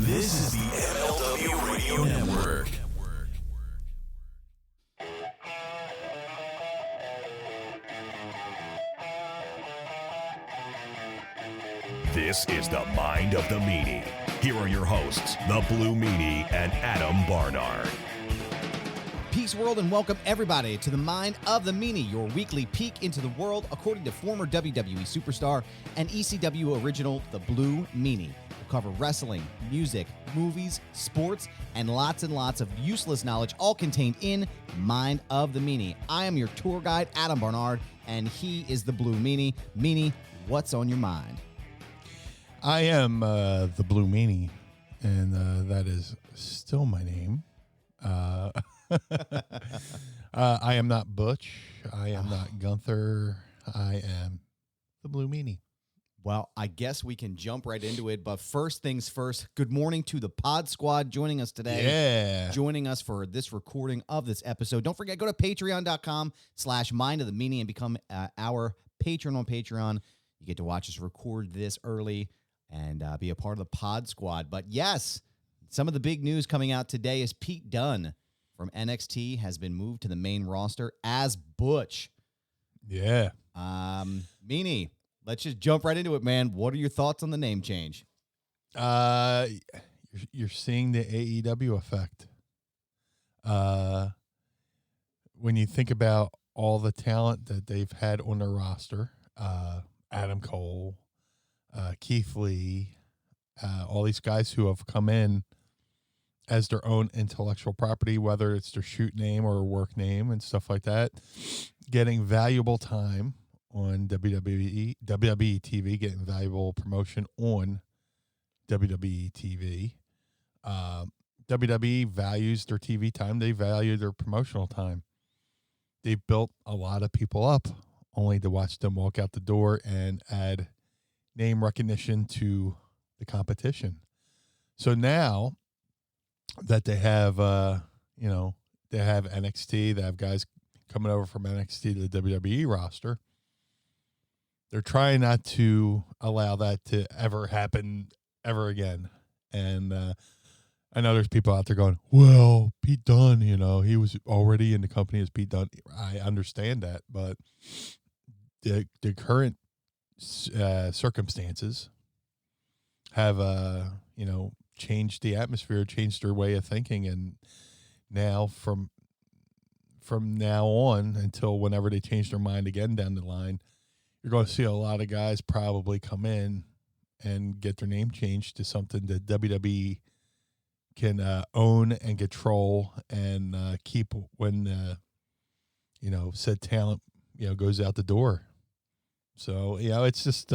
This is the MLW Radio Network. This is the Mind of the Meanie. Here are your hosts, the Blue Meanie and Adam Barnard. Peace world and welcome everybody to the Mind of the Meanie, your weekly peek into the world according to former WWE superstar and ECW original, the Blue Meanie. We'll cover wrestling, music, movies, sports, and lots of useless knowledge all contained in Mind of the Meanie. I am your tour guide, Adam Barnard, and he is the Blue Meanie. Meanie, what's on your mind? I am the Blue Meanie, and that is still my name. I am not Butch. I am not Gunther. I am the Blue Meanie. Well, I guess we can jump right into it, but first things first, good morning to the Pod Squad joining us today. Yeah. Joining us for this recording of this episode. Don't forget, go to patreon.com/Mind of the Meanie and become our patron on Patreon. You get to watch us record this early and be a part of the Pod Squad. But yes, some of the big news coming out today is Pete Dunn from NXT has been moved to the main roster as Butch. Yeah. Meanie, let's just jump right into it, man. What are your thoughts on the name change? You're seeing the AEW effect. When you think about all the talent that they've had on their roster, Adam Cole, Keith Lee, all these guys who have come in as their own intellectual property, whether it's their shoot name or work name and stuff like that, getting valuable time on WWE TV, getting valuable promotion on WWE TV. WWE values their TV time. They value their promotional time. They've built a lot of people up only to watch them walk out the door and add name recognition to the competition. So now that they have, they have NXT, they have guys coming over from NXT to the WWE roster, they're trying not to allow that to ever happen ever again. And I know there's people out there going, well, Pete Dunn, he was already in the company as Pete Dunn. I understand that, but the current circumstances have changed the atmosphere, changed their way of thinking, and now from now on until whenever they change their mind again down the line, you're going to see a lot of guys probably come in and get their name changed to something that WWE can own and control and keep when said talent goes out the door. So, it's just,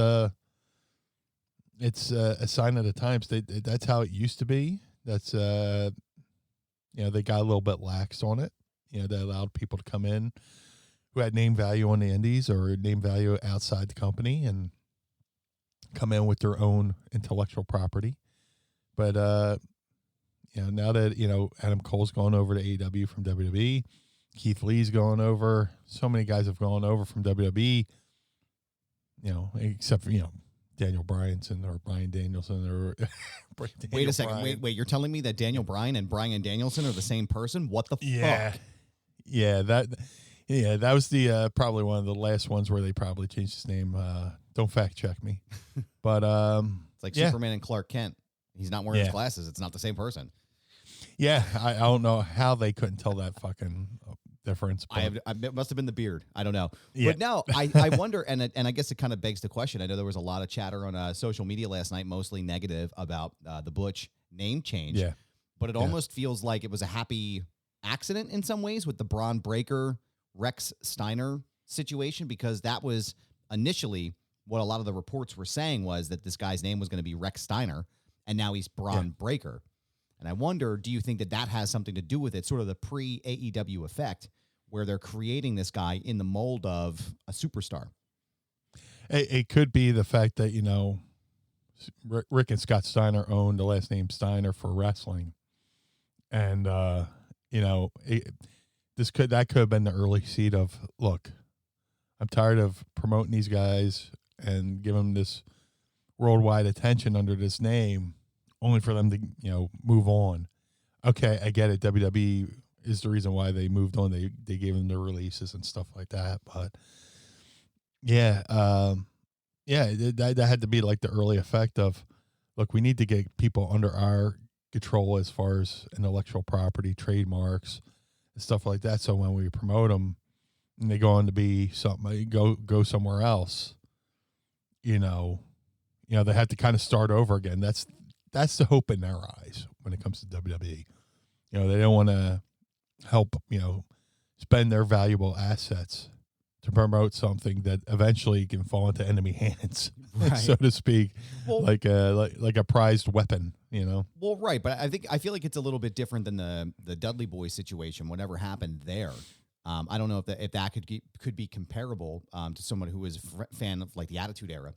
it's a sign of the times. That's how it used to be. That's, they got a little bit lax on it. They allowed people to come in who had name value on the indies or name value outside the company and come in with their own intellectual property. But, now that, Adam Cole's gone over to AEW from WWE, Keith Lee's gone over, so many guys have gone over from WWE, except for, Daniel Bryanson or Bryan Danielson or Wait a second. Wait, you're telling me that Daniel Bryan and Bryan Danielson are the same person? What the fuck? Yeah, that was the probably one of the last ones where they probably changed his name. Don't fact check me. But it's like Superman and Clark Kent. He's not wearing his glasses. It's not the same person. Yeah, I don't know how they couldn't tell that fucking difference. It must have been the beard. I don't know. Yeah. But now I wonder, and I guess it kind of begs the question. I know there was a lot of chatter on social media last night, mostly negative about the Butch name change. Yeah. But it almost feels like it was a happy accident in some ways with the Braun Breaker, Rex Steiner situation, because that was initially what a lot of the reports were saying was that this guy's name was going to be Rex Steiner, and now he's Braun Breaker. And I wonder, do you think that has something to do with it, sort of the pre-AEW effect, where they're creating this guy in the mold of a superstar? It could be the fact that, Rick and Scott Steiner owned the last name Steiner for wrestling. And, that could have been the early seed of, look, I'm tired of promoting these guys and giving them this worldwide attention under this name only for them to, move on. Okay, I get it. WWE is the reason why they moved on. They gave them their releases and stuff like that. But yeah, that had to be like the early effect of, look, we need to get people under our control as far as intellectual property, trademarks, and stuff like that. So when we promote them and they go on to be something, go somewhere else, they have to kind of start over again. That's the hope in their eyes when it comes to WWE. They don't want to help, spend their valuable assets to promote something that eventually can fall into enemy hands, right, so to speak, well, like a prized weapon, Well, right, but I feel like it's a little bit different than the Dudley Boyz situation. Whatever happened there, I don't know if that could be comparable to someone who is a fan of like the Attitude Era.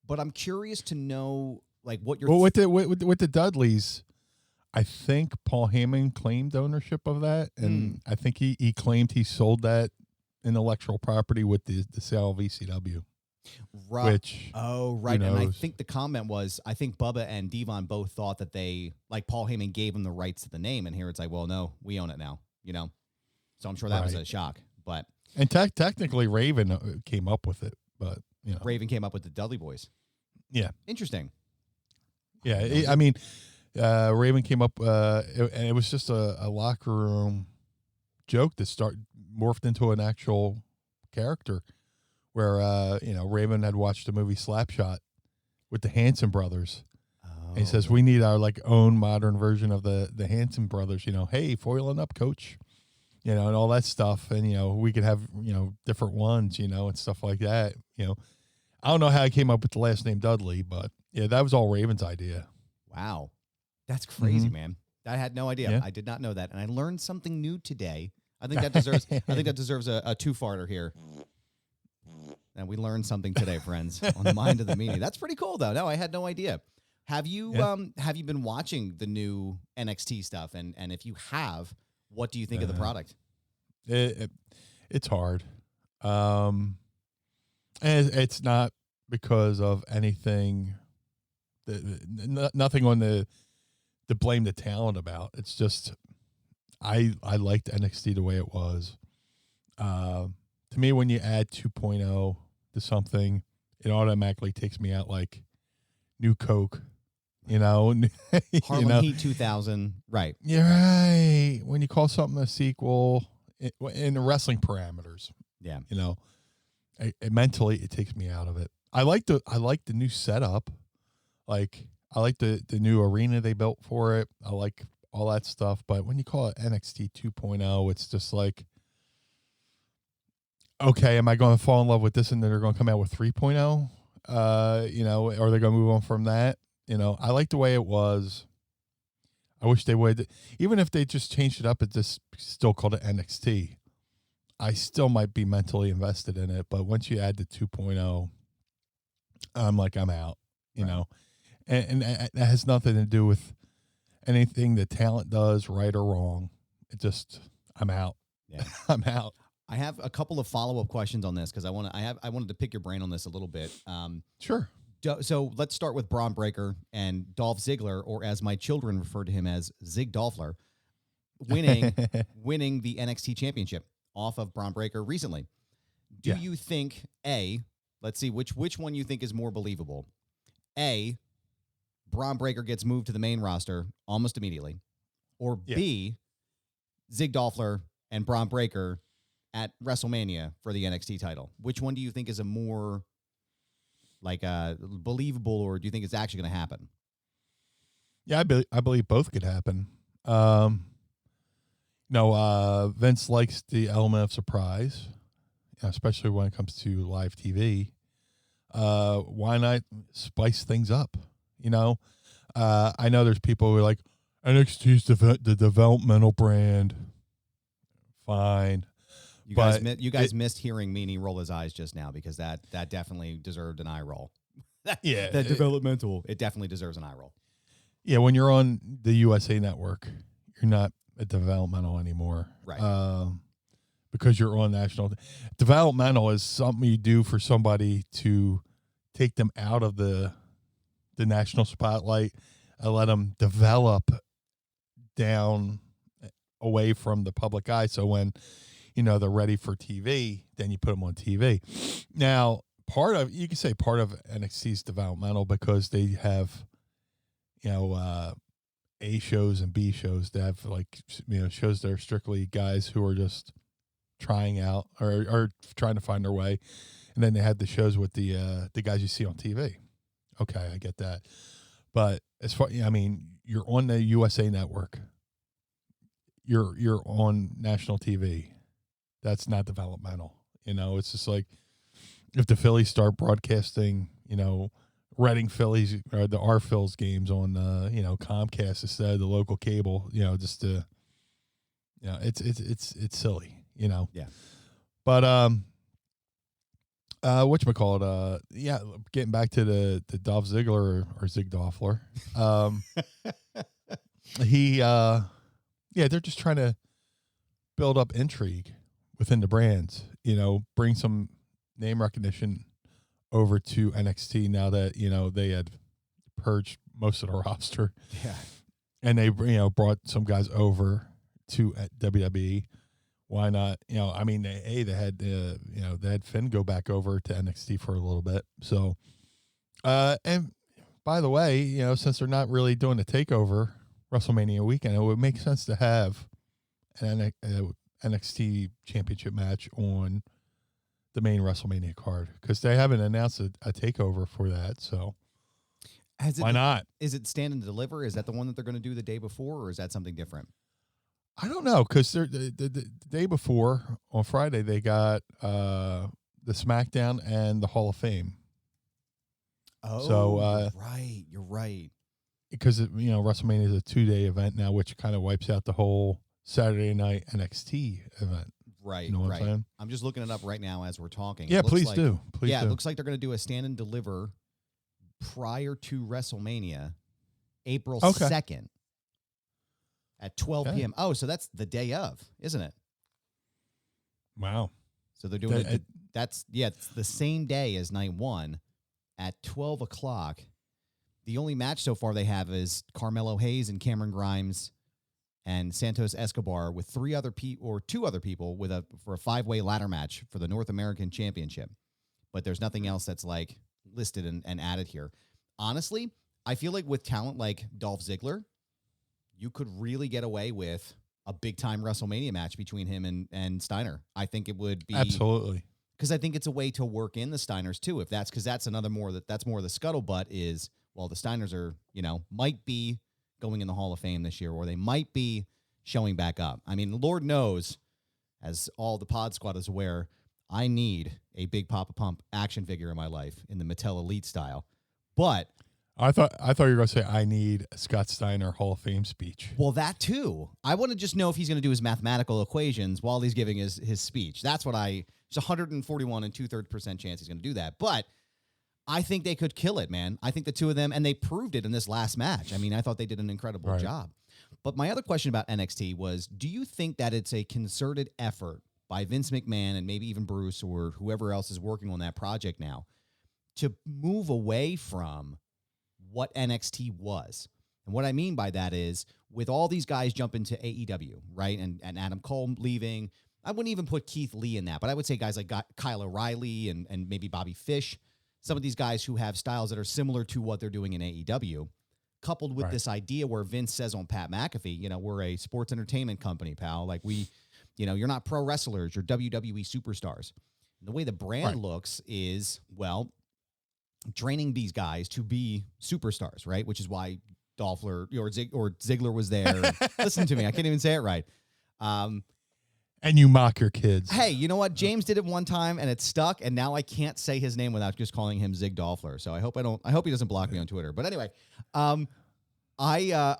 But I'm curious to know like what you're. Well, with the Dudleys, I think Paul Heyman claimed ownership of that, and I think he claimed he sold that intellectual property with the sale of ECW. Right. Which, right. And I think the comment was, I think Bubba and Devon both thought that Paul Heyman gave him the rights to the name, and here it's like, well, no, we own it now, So I'm sure that was a shock. But technically Raven came up with it, but Raven came up with the Dudley Boyz. Yeah. Interesting. Yeah, Raven came up, and it was just a locker room joke that morphed into an actual character where, Raven had watched the movie Slapshot with the Hanson brothers. Oh. And he says, we need our own modern version of the Hanson brothers, hey, foiling up, coach, and all that stuff. And, we could have, different ones, and stuff like that. I don't know how I came up with the last name Dudley, but yeah, that was all Raven's idea. Wow. That's crazy, man. I had no idea. Yeah. I did not know that. And I learned something new today. I think that deserves a two-farter here. And we learned something today, friends, on the Mind of the Meanie. That's pretty cool, though. No, I had no idea. Have you been watching the new NXT stuff? And if you have, what do you think of the product? It's hard. And it's not because of anything. Nothing on the blame the talent about. It's just I liked NXT the way it was. To me, when you add 2.0 to something, it automatically takes me out like New Coke, Harlem Heat 2000, right? You're right. When you call something a sequel in the wrestling parameters, mentally it takes me out of it. I like the new setup. Like, I like the new arena they built for it. I like all that stuff. But when you call it NXT 2.0, it's just like, okay, am I going to fall in love with this and then they're going to come out with 3.0? Or they're going to move on from that? I like the way it was. I wish they would. Even if they just changed it up and just still called it NXT, I still might be mentally invested in it. But once you add the 2.0, I'm out, And that has nothing to do with anything the talent does, right or wrong. I'm out. Yeah. I'm out. I have a couple of follow-up questions on this because I wanted to pick your brain on this a little bit. Sure. So let's start with Braun Breaker and Dolph Ziggler, or as my children refer to him as Zigg Dolphler, winning the NXT Championship off of Braun Breaker recently. Do you think, let's see which one you think is more believable? A, Braun Breaker gets moved to the main roster almost immediately, or B, Zigg Dolphler and Braun Breaker at WrestleMania for the NXT title. Which one do you think is a more believable, or do you think it's actually going to happen? Yeah, I believe both could happen. Vince likes the element of surprise, especially when it comes to live TV. Why not spice things up? I know there's people who are like, NXT's the developmental brand. Fine. You guys missed hearing Meanie roll his eyes just now, because that definitely deserved an eye roll. Developmental. It definitely deserves an eye roll. Yeah, when you're on the USA Network, you're not a developmental anymore. Right. Because you're on national. Developmental is something you do for somebody to take them out of the national spotlight, and let them develop down away from the public eye. So when, they're ready for TV, then you put them on TV. Now, you can say part of NXT's developmental because they have, A shows and B shows that have shows that are strictly guys who are just trying out or trying to find their way. And then they had the shows with the guys you see on TV. Okay, I get that. But as far, you're on the USA Network. You're on national TV. That's not developmental. It's just like if the Phillies start broadcasting, Reading Phillies or the R Phils games on Comcast instead of the local cable, just to it's silly, Yeah. But whatchamacallit, getting back to the Dolph Ziggler or Zigg Dolphler. They're just trying to build up intrigue within the brands, bring some name recognition over to NXT now that, they had purged most of the roster. Yeah. And they, brought some guys over to WWE. Why not? They had Finn go back over to NXT for a little bit. So, and by the way, since they're not really doing the takeover WrestleMania weekend, it would make sense to have an NXT championship match on the main WrestleMania card because they haven't announced a takeover for that. So why not? Is it Stand and Deliver? Is that the one that they're going to do the day before, or is that something different? I don't know because the day before on Friday they got the SmackDown and the Hall of Fame. Oh, so right, you're right. Because WrestleMania is a 2-day event now, which kind of wipes out the whole Saturday night NXT event. Right, you know what I'm saying? I'm just looking it up right now as we're talking. Yeah, please do. It looks like they're going to do a Stand and Deliver prior to WrestleMania, April 2nd at 12 p.m. Oh, so that's the day of, isn't it? Wow. So they're doing it. It's the same day as night one at 12 o'clock. The only match so far they have is Carmelo Hayes and Cameron Grimes and Santos Escobar with two other people for a 5-way ladder match for the North American Championship. But there's nothing else that's like listed and added here. Honestly, I feel like with talent like Dolph Ziggler, you could really get away with a big time WrestleMania match between him and Steiner. I think it would be absolutely, because I think it's a way to work in the Steiners too. That's more of the scuttlebutt is, well, the Steiners are, might be going in the Hall of Fame this year, or they might be showing back up. I mean, Lord knows, as all the Pod Squad is aware, I need a Big Papa Pump action figure in my life in the Mattel Elite style. But I thought you were going to say I need a Scott Steiner Hall of Fame speech. Well, that too. I want to just know if he's going to do his mathematical equations while he's giving his speech. That's what there's 141 and 2/3% chance he's going to do that. But I think they could kill it, man. I think the two of them, and they proved it in this last match. I mean, I thought they did an incredible job. But my other question about NXT was, do you think that it's a concerted effort by Vince McMahon and maybe even Bruce or whoever else is working on that project now to move away from what NXT was? And what I mean by that is, with all these guys jumping to AEW, right, and Adam Cole leaving, I wouldn't even put Keith Lee in that, but I would say guys like Kyle O'Reilly and maybe Bobby Fish, some of these guys who have styles that are similar to what they're doing in AEW, coupled with this idea where Vince says on Pat McAfee, we're a sports entertainment company, pal. Like you're not pro wrestlers, you're WWE superstars. And the way the brand looks is, well, training these guys to be superstars, right? Which is why Dolphler or Ziggler was there. Listen to me, I can't even say it right. And you mock your kids. Hey, you know what? James did it one time and it stuck, and now I can't say his name without just calling him Zigg Dolphler. So I hope he doesn't block me on Twitter. But anyway,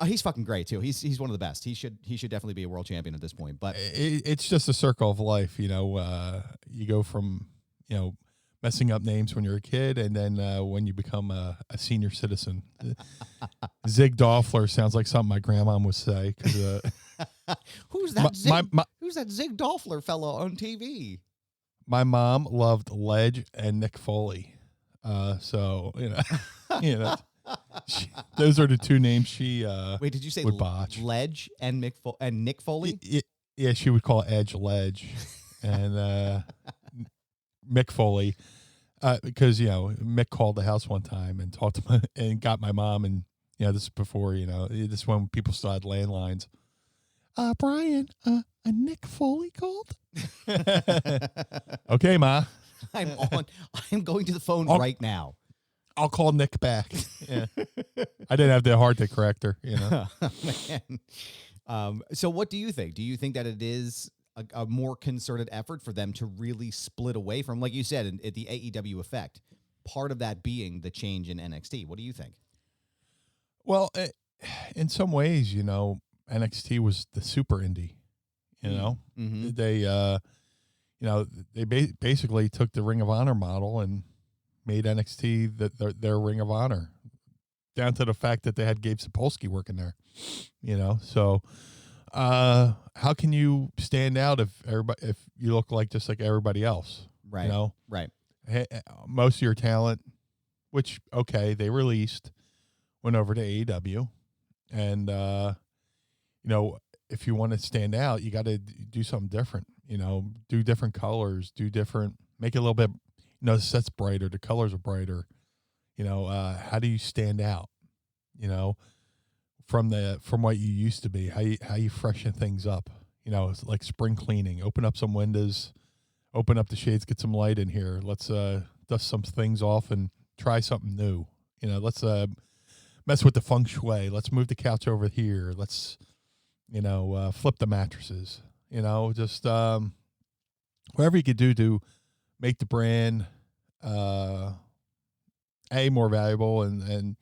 he's fucking great too. He's one of the best. He should definitely be a world champion at this point. But it's just a circle of life, you go from messing up names when you're a kid, and then when you become a senior citizen. Zigg Dolphler sounds like something my grandma would say. Who's that Zigg Dolphler fellow on TV? My mom loved Ledge and Nick Foley. So, Those are the two names she Wait, did you say would botch. Ledge and Nick Foley? Yeah, she would call Edge Ledge, and Mick Foley, because Mick called the house one time and talked to and got my mom, and this is before this is when people still had landlines. Brian, a Nick Foley called. Okay, Ma. I'm going to the phone right now. I'll call Nick back. Yeah. I didn't have the heart to correct her, Man. So what do you think? Do you think that it is a more concerted effort for them to really split away from, like you said, the AEW effect, part of that being the change in NXT? What do you think? Well, in some ways, NXT was the super indie, Mm-hmm. They basically took the Ring of Honor model and made NXT their Ring of Honor, down to the fact that they had Gabe Sapolsky working there, So, how can you stand out if you look just like everybody else? Right. Right. Most of your talent, which they released, went over to AEW, and if you want to stand out, you got to do something different. Do different colors, make it a little bit. The set's brighter, the colors are brighter. How do you stand out? From what you used to be, how you freshen things up. It's like spring cleaning. Open up some windows, open up the shades, get some light in here. Let's dust some things off and try something new. Let's mess with the feng shui. Let's move the couch over here. Let's flip the mattresses. Just whatever you could do to make the brand more valuable and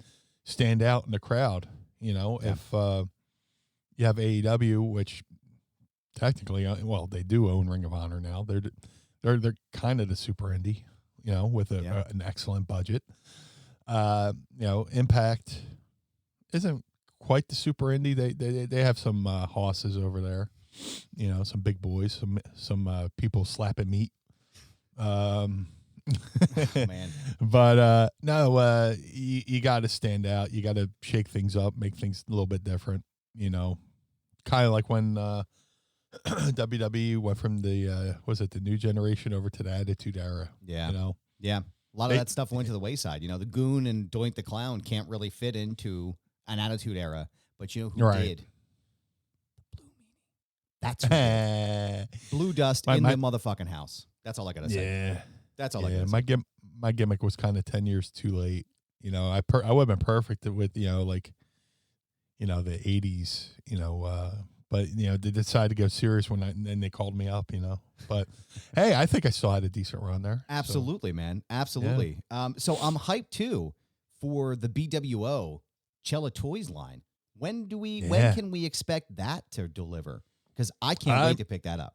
stand out in the crowd. If you have AEW, which technically, they do own Ring of Honor now. They're kind of the super indie, with an excellent budget. Impact isn't quite the super indie. They have some hosses over there, some big boys, some people slapping meat. Man. But no, you got to stand out. You got to shake things up, make things a little bit different. Kind of like when WWE went from the the New Generation over to the Attitude Era. Yeah, yeah. A lot of that stuff went to the wayside. The Goon and Doink the Clown can't really fit into an Attitude Era. But you know who did? The Blue Meanie. That's who did. BlueDust in the motherfucking house. That's all I gotta say. Yeah. That's all I gotta say. My gimmick was kind of 10 years too late. I would have been perfect with the 80s. But they decided to go serious and they called me up. But hey, I think I still had a decent run there. Absolutely, man. Absolutely. Yeah. So I'm hyped too for the BWO Cella Toys line. When can we expect that to deliver? Because I can't wait to pick that up.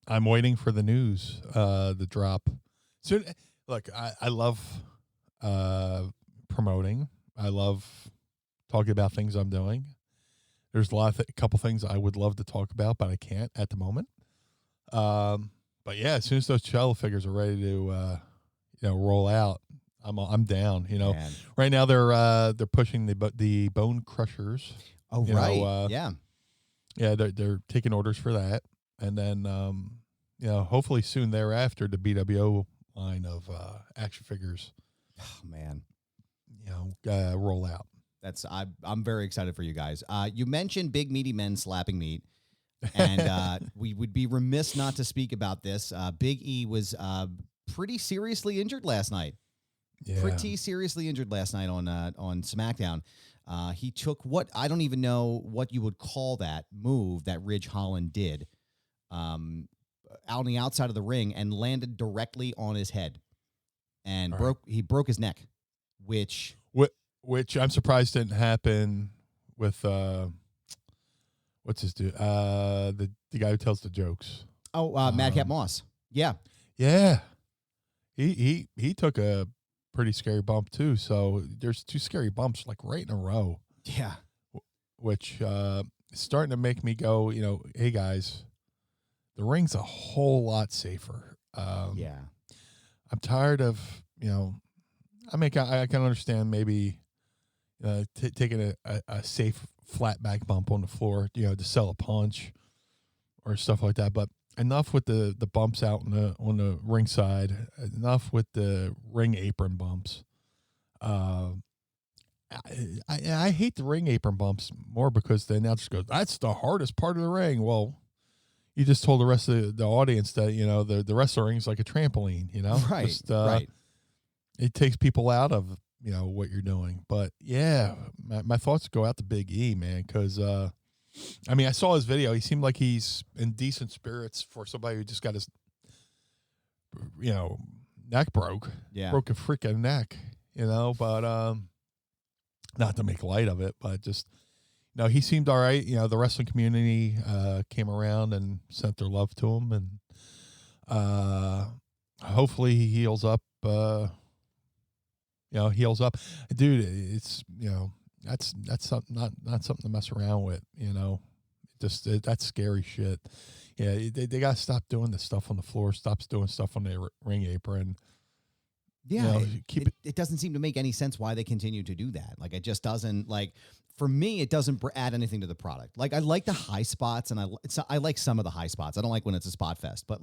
I'm waiting for the news, the drop. So, look, I love promoting. I love talking about things I'm doing. There's a couple things I would love to talk about, but I can't at the moment. But yeah, as soon as those Cella figures are ready to roll out, I'm down. Man. Right now they're pushing the Bone Crushers. Oh, right. Yeah, they're taking orders for that, and then hopefully soon thereafter the BWO line of action figures. Oh man, roll out. I'm very excited for you guys. You mentioned big meaty men slapping meat, and we would be remiss not to speak about this. Big E was pretty seriously injured last night. Yeah. Pretty seriously injured last night on SmackDown. He took what I don't even know what you would call that move that Ridge Holland did, out on the outside of the ring and landed directly on his head, and broke his neck, which I'm surprised didn't happen with what's his dude? The guy who tells the jokes. Oh, Madcap Moss. Yeah. Yeah. He took a pretty scary bump too. So there's two scary bumps like right in a row. Yeah. Which is starting to make me go, hey guys, the ring's a whole lot safer. Yeah. I'm tired of, I can understand maybe, taking a safe flat back bump on the floor, to sell a punch or stuff like that. But enough with the bumps out on the ring side. Enough with the ring apron bumps. I hate the ring apron bumps more because the announcer goes, "That's the hardest part of the ring." Well, you just told the rest of the audience that the rest of the ring is like a trampoline. Right. Just, right. It takes people out of what you're doing. But yeah, my thoughts go out to Big E, man, because I saw his video. He seemed like he's in decent spirits for somebody who just got his neck broke. Yeah. Broke a freaking neck. But not to make light of it, but just he seemed all right. The wrestling community came around and sent their love to him, and hopefully he heals up. Heals up, dude. It's that's something not something to mess around with. That's scary shit. Yeah, they gotta stop doing this stuff on the floor. Stop doing stuff on the ring apron. Yeah, it doesn't seem to make any sense why they continue to do that. Like, it just doesn't, for me, it doesn't add anything to the product. Like, I like the high spots, and I like some of the high spots. I don't like when it's a spot fest, but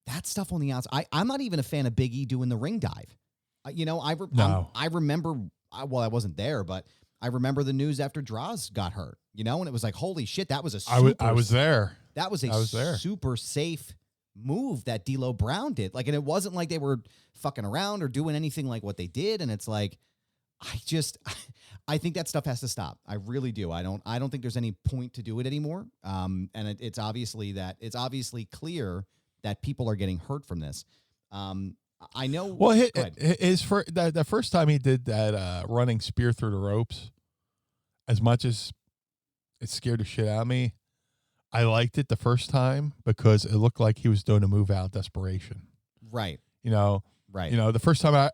that stuff on the outside. I'm not even a fan of Big E doing the ring dive. I remember, I wasn't there, but I remember the news after Draws got hurt, and it was like, holy shit, that was a super, I was there. That was a super safe move that D'Lo Brown did. And it wasn't like they were fucking around or doing anything like what they did. And it's like, I think that stuff has to stop. I really do. I don't think there's any point to do it anymore. And it's obviously clear that people are getting hurt from this. I know. Well, the first time he did that running spear through the ropes, as much as it scared the shit out of me, I liked it the first time because it looked like he was doing a move out of desperation. Right. Right. The first time I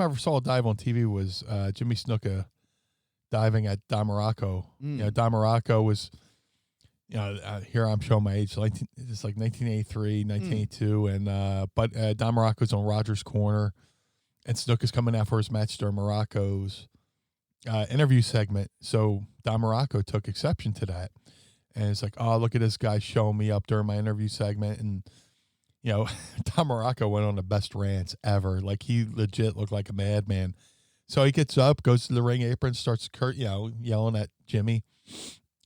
ever saw a dive on TV was Jimmy Snuka diving at Don Morocco. Don Morocco was, here I'm showing my age. It's like 1983, 1982, and but Don Morocco's on Rogers' Corner, and Snuka's coming out for his match during Morocco's interview segment. So Don Morocco took exception to that. And it's like, oh, look at this guy showing me up during my interview segment. And, Tom Morocco went on the best rants ever. Like, he legit looked like a madman. So he gets up, goes to the ring apron, starts yelling at Jimmy.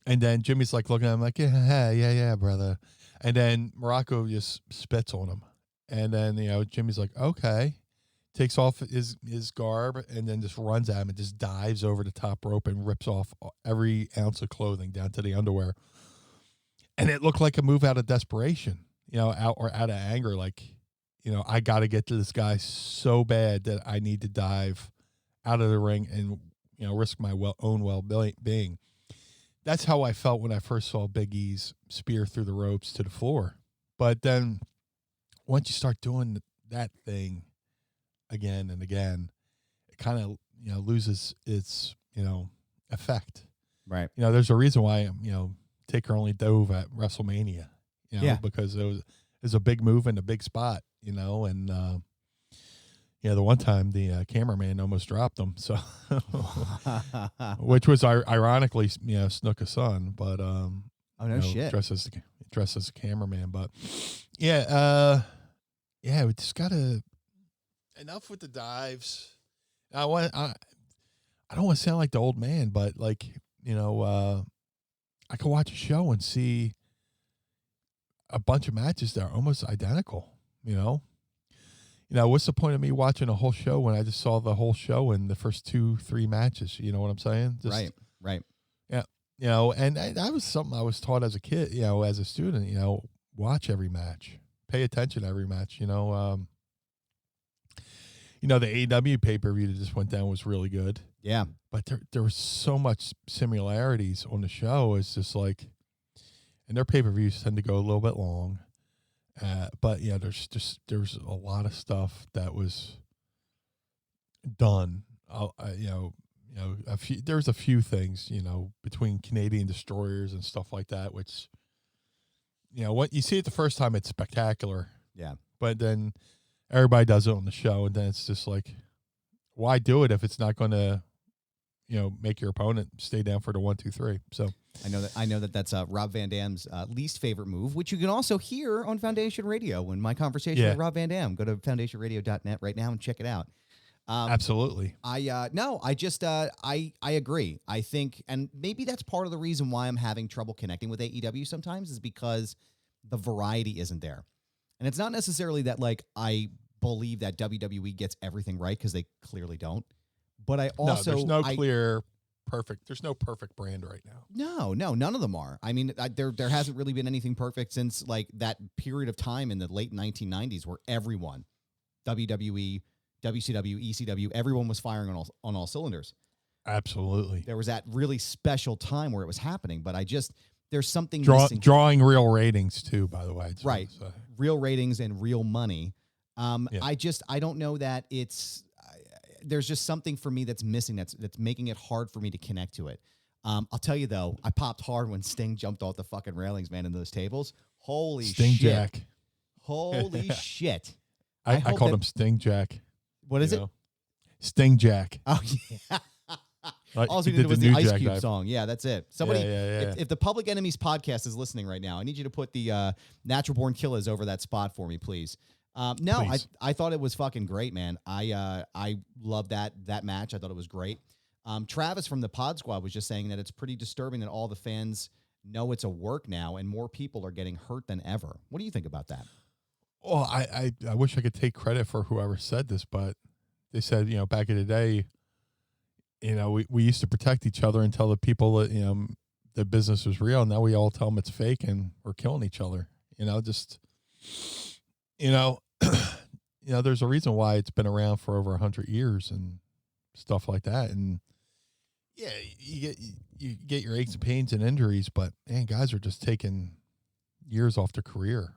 And then Jimmy's like looking at him like, yeah, brother. And then Morocco just spits on him. And then, Jimmy's like, okay. Takes off his garb and then just runs at him and just dives over the top rope and rips off every ounce of clothing down to the underwear. And it looked like a move out of desperation, out of anger. Like, I got to get to this guy so bad that I need to dive out of the ring and, risk my own well-being. That's how I felt when I first saw Big E's spear through the ropes to the floor. But then once you start doing that thing again and again, it kind of, loses its, effect. Right. There's a reason why, Taker only dove at WrestleMania, because it was a big move and a big spot, and the one time the cameraman almost dropped him, so which was ironically, Snuka's son, but shit, dressed as a cameraman, but we just gotta enough with the dives. I don't want to sound like the old man, but I could watch a show and see a bunch of matches that are almost identical, what's the point of me watching a whole show when I just saw the whole show in the first 2-3 matches? You know what I'm saying? Right. Yeah. And that was something I was taught as a kid, as a student, watch every match, pay attention to every match, the AEW pay-per-view that just went down was really good. Yeah. But there was so much similarities on the show. It's just like, and their pay-per-views tend to go a little bit long. But there's a lot of stuff that was done. There's a few things, between Canadian destroyers and stuff like that, which, what you see it the first time, it's spectacular. Yeah. But then everybody does it on the show, and then it's just like, why do it if it's not going to, make your opponent stay down for the 1, 2, 3. So I know that's Rob Van Dam's least favorite move, which you can also hear on Foundation Radio when my conversation with Rob Van Dam. Go to foundationradio.net right now and check it out. Absolutely. I agree. I think, and maybe that's part of the reason why I'm having trouble connecting with AEW sometimes, is because the variety isn't there. And it's not necessarily that like I believe that WWE gets everything right, because they clearly don't. But I also there's no perfect. There's no perfect brand right now. No, none of them are. I mean, there hasn't really been anything perfect since like that period of time in the late 1990s where everyone, WWE, WCW, ECW, everyone was firing on all cylinders. Absolutely. There was that really special time where it was happening, but there's something missing. Drawing real ratings too, by the way. Right. Real ratings and real money. I don't know that there's just something for me that's missing that's making it hard for me to connect to it. I'll tell you though, I popped hard when Sting jumped off the fucking railings, man, in those tables. Holy Sting shit. Jack. Holy shit. I called him Sting Jack. What is it? Sting Jack. Oh, yeah. All he did was the Ice Cube song. Yeah, that's it. Somebody, if the Public Enemies podcast is listening right now, I need you to put the Natural Born Killers over that spot for me, please. Please. I thought it was fucking great, man. I love that match. I thought it was great. Travis from the Pod Squad was just saying that it's pretty disturbing that all the fans know it's a work now and more people are getting hurt than ever. What do you think about that? Well, I wish I could take credit for whoever said this, but they said, back in the day, we used to protect each other and tell the people that, the business was real. Now we all tell them it's fake and we're killing each other. There's a reason why it's been around for over 100 years and stuff like that. And yeah, you get your aches and pains and injuries, but man, guys are just taking years off their career,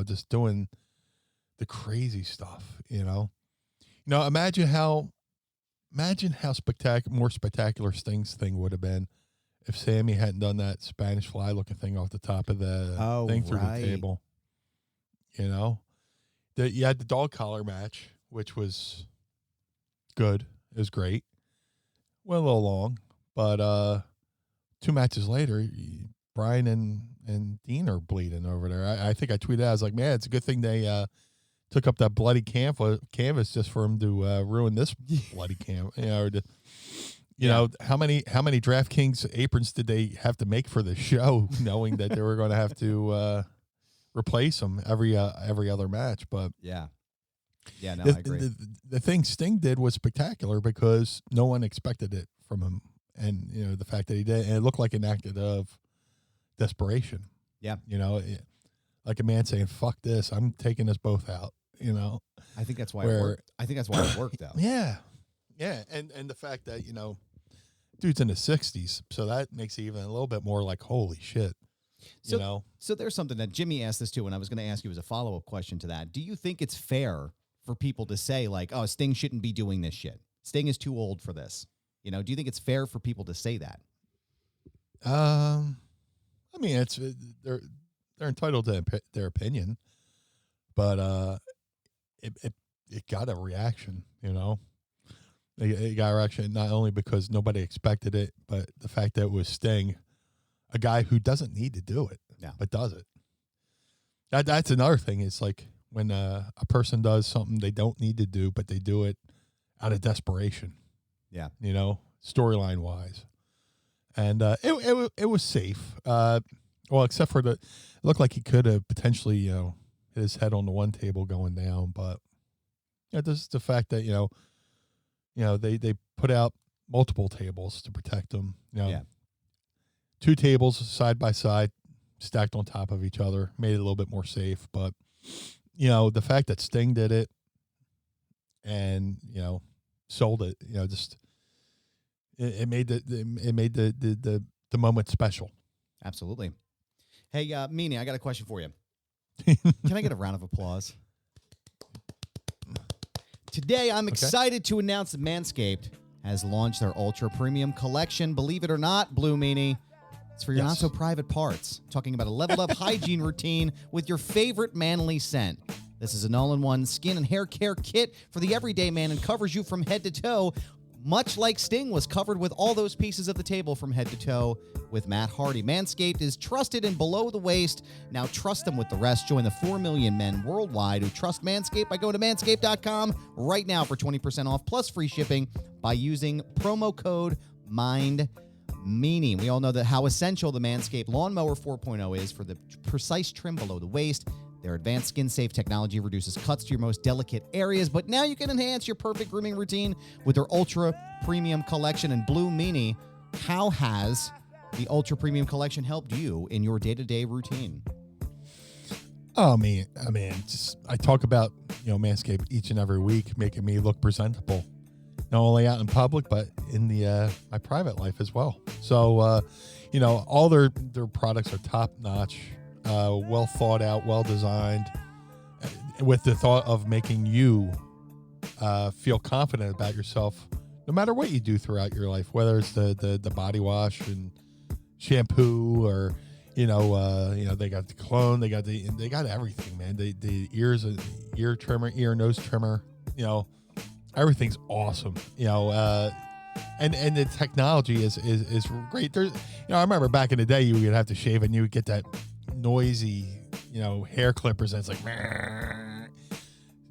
just doing the crazy stuff, imagine how more spectacular Sting's thing would have been if Sammy hadn't done that Spanish fly looking thing off the top of the thing through the table. You had the dog collar match, which was good. It was great. Went a little long, but 2 matches later, Brian and Dean are bleeding over there. I think I tweeted out, I was like, man, it's a good thing they took up that bloody canvas just for him to ruin this bloody canvas. How many DraftKings aprons did they have to make for the show, knowing that they were going to have to replace them every other match? But I agree. The thing Sting did was spectacular because no one expected it from him, and the fact that he did, and it looked like an act of desperation. Yeah, like a man saying, "Fuck this! I'm taking us both out." I think that's why it worked. I think that's why it worked, though. Yeah, and the fact that dude's in his 60s, so that makes it even a little bit more like, holy shit. So there's something that Jimmy asked this too, and I was going to ask you as a follow-up question to that. Do you think it's fair for people to say, like, oh, Sting shouldn't be doing this shit? Sting is too old for this. Do you think it's fair for people to say that? I mean, they're entitled to their opinion, but it got a reaction, It got a reaction not only because nobody expected it, but the fact that it was Sting, a guy who doesn't need to do it, but does it. That's another thing. It's like when a person does something they don't need to do, but they do it out of desperation. Yeah. Storyline wise. And it was safe. Except for it looked like he could have potentially, hit his head on the one table going down. But this is the fact that, they put out multiple tables to protect him. 2 tables side by side, stacked on top of each other, made it a little bit more safe. But the fact that Sting did it and sold it, just it made the moment special. Absolutely. Hey, Meanie, I got a question for you. Can I get a round of applause? Today, I'm excited to announce that Manscaped has launched their Ultra Premium Collection. Believe it or not, Blue Meanie, it's for your not-so-private parts. Talking about a leveled-up hygiene routine with your favorite manly scent. This is an all-in-one skin and hair care kit for the everyday man and covers you from head to toe much like Sting was covered with all those pieces of the table from head to toe with Matt Hardy. Manscaped is trusted and below the waist. Now trust them with the rest. Join the 4 million men worldwide who trust Manscaped by going to manscaped.com right now for 20% off plus free shipping by using promo code MINDMeanie. We all know that how essential the Manscaped Lawnmower 4.0 is for the precise trim below the waist. Their advanced skin-safe technology reduces cuts to your most delicate areas, but now you can enhance your perfect grooming routine with their Ultra Premium Collection and Blue Meanie. How has the Ultra Premium Collection helped you in your day-to-day routine? Oh, man, I talk about, Manscaped each and every week, making me look presentable, not only out in public, but in my private life as well. So, all their products are top-notch. Well thought out, well designed, with the thought of making you feel confident about yourself, no matter what you do throughout your life, whether it's the body wash and shampoo, or they got the cologne, they got everything, man. The ear trimmer, nose trimmer, everything's awesome, and the technology is great. There's, I remember back in the day, you would have to shave and you would get that noisy, hair clippers, and it's like,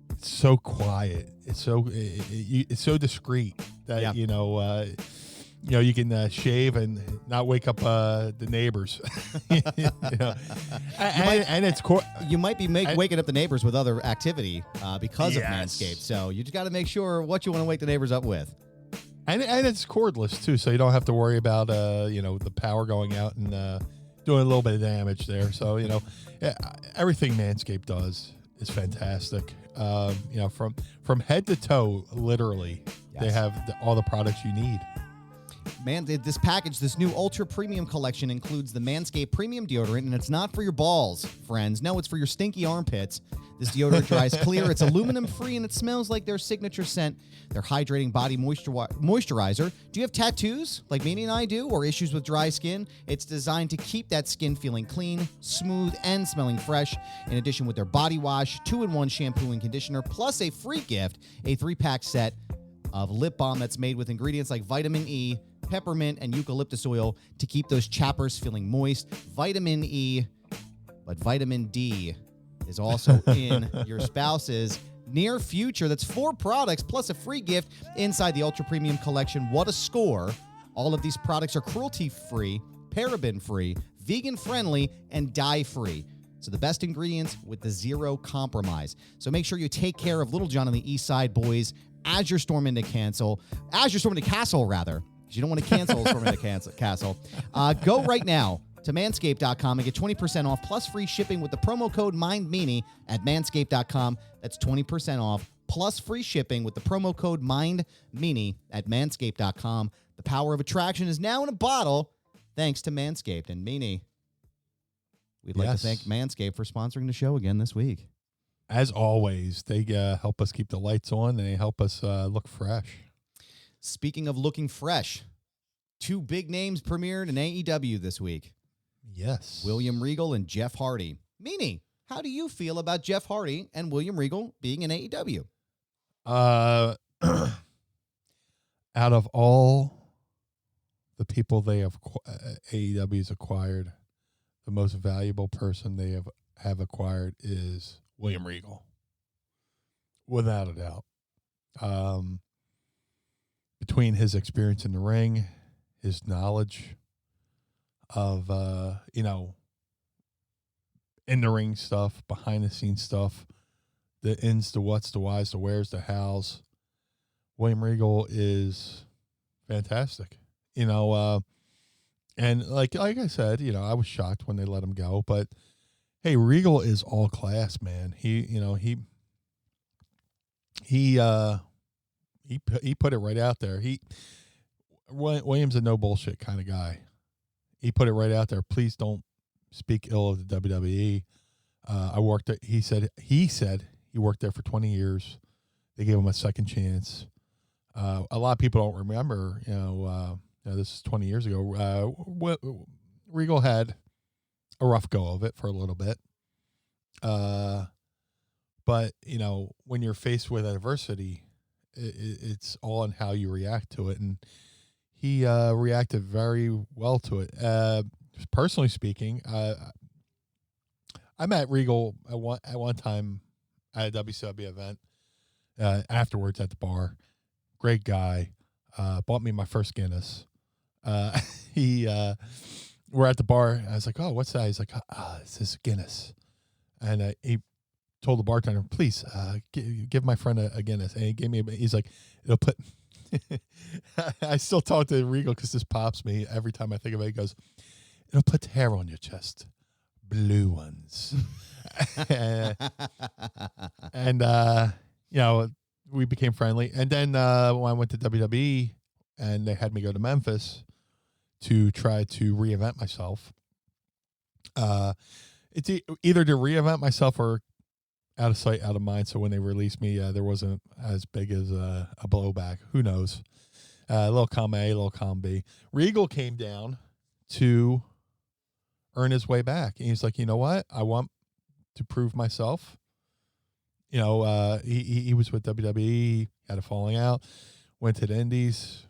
it's so quiet. It's so discreet that, you can shave and not wake up the neighbors. And it's you might be waking up the neighbors with other activity because of Manscaped. So you just got to make sure what you want to wake the neighbors up with. And it's cordless too, so you don't have to worry about the power going out and doing a little bit of damage there. So, everything Manscaped does is fantastic. From head to toe, literally, they have all the products you need. Man, this package, this new Ultra Premium Collection includes the Manscaped Premium Deodorant, and it's not for your balls, friends. No, it's for your stinky armpits. This deodorant dries clear. It's aluminum-free, and it smells like their signature scent, their hydrating body moisturizer. Do you have tattoos like Meanie and I do, or issues with dry skin? It's designed to keep that skin feeling clean, smooth, and smelling fresh. In addition, with their body wash, 2-in-1 shampoo and conditioner, plus a free gift, a 3-pack set of lip balm that's made with ingredients like vitamin E, peppermint, and eucalyptus oil to keep those chappers feeling moist. Vitamin E, but vitamin D is also in your spouse's near future. That's 4 products plus a free gift inside the Ultra Premium Collection. What a score. All of these products are cruelty-free, paraben-free, vegan-friendly, and dye-free. So the best ingredients with the zero compromise. So make sure you take care of Little John and the East Side Boys as you're storming to castle, because you don't want to cancel storming to castle. Go right now to manscaped.com and get 20% off plus free shipping with the promo code MINDMeanie at manscaped.com. That's 20% off plus free shipping with the promo code MINDMeanie at manscaped.com. The power of attraction is now in a bottle thanks to Manscaped. And Meanie, we'd like to thank Manscaped for sponsoring the show again this week. As always, they help us keep the lights on, and they help us look fresh. Speaking of looking fresh, 2 big names premiered in AEW this week. Yes. William Regal and Jeff Hardy. Meanie, how do you feel about Jeff Hardy and William Regal being in AEW? Out of all the people they have AEW's acquired, the most valuable person they have acquired is William Regal, without a doubt. Between his experience in the ring, his knowledge of, in the ring stuff, behind the scenes stuff, the ins, the whats, the whys, the wheres, the hows, William Regal is fantastic. And like I said, I was shocked when they let him go, but hey, Regal is all class, man. He put it right out there. William's a no bullshit kind of guy. He put it right out there. Please don't speak ill of the WWE. He said he worked there for 20 years. They gave him a second chance. A lot of people don't remember, this is 20 years ago. Regal had a rough go of it for a little bit. But, when you're faced with adversity, it's all in how you react to it, and he reacted very well to it. Personally speaking, I met Regal at one time at a WCW event. Afterwards at the bar, great guy. Bought me my first Guinness. We're at the bar. I was like, "Oh, what's that?" He's like, "This is Guinness," and he told the bartender, "Please, give my friend a Guinness." And he gave me. He's like, "It'll put." I still talk to Regal because this pops me every time I think of it. He goes, "It'll put hair on your chest, blue ones," and we became friendly. And then when I went to WWE, and they had me go to Memphis to try to reinvent myself. It's either to reinvent myself or out of sight, out of mind. So when they released me, there wasn't as big as a blowback. Who knows? A little column A, a little column B. Regal came down to earn his way back. And he's like, you know what? I want to prove myself. He was with WWE, had a falling out, went to the Indies,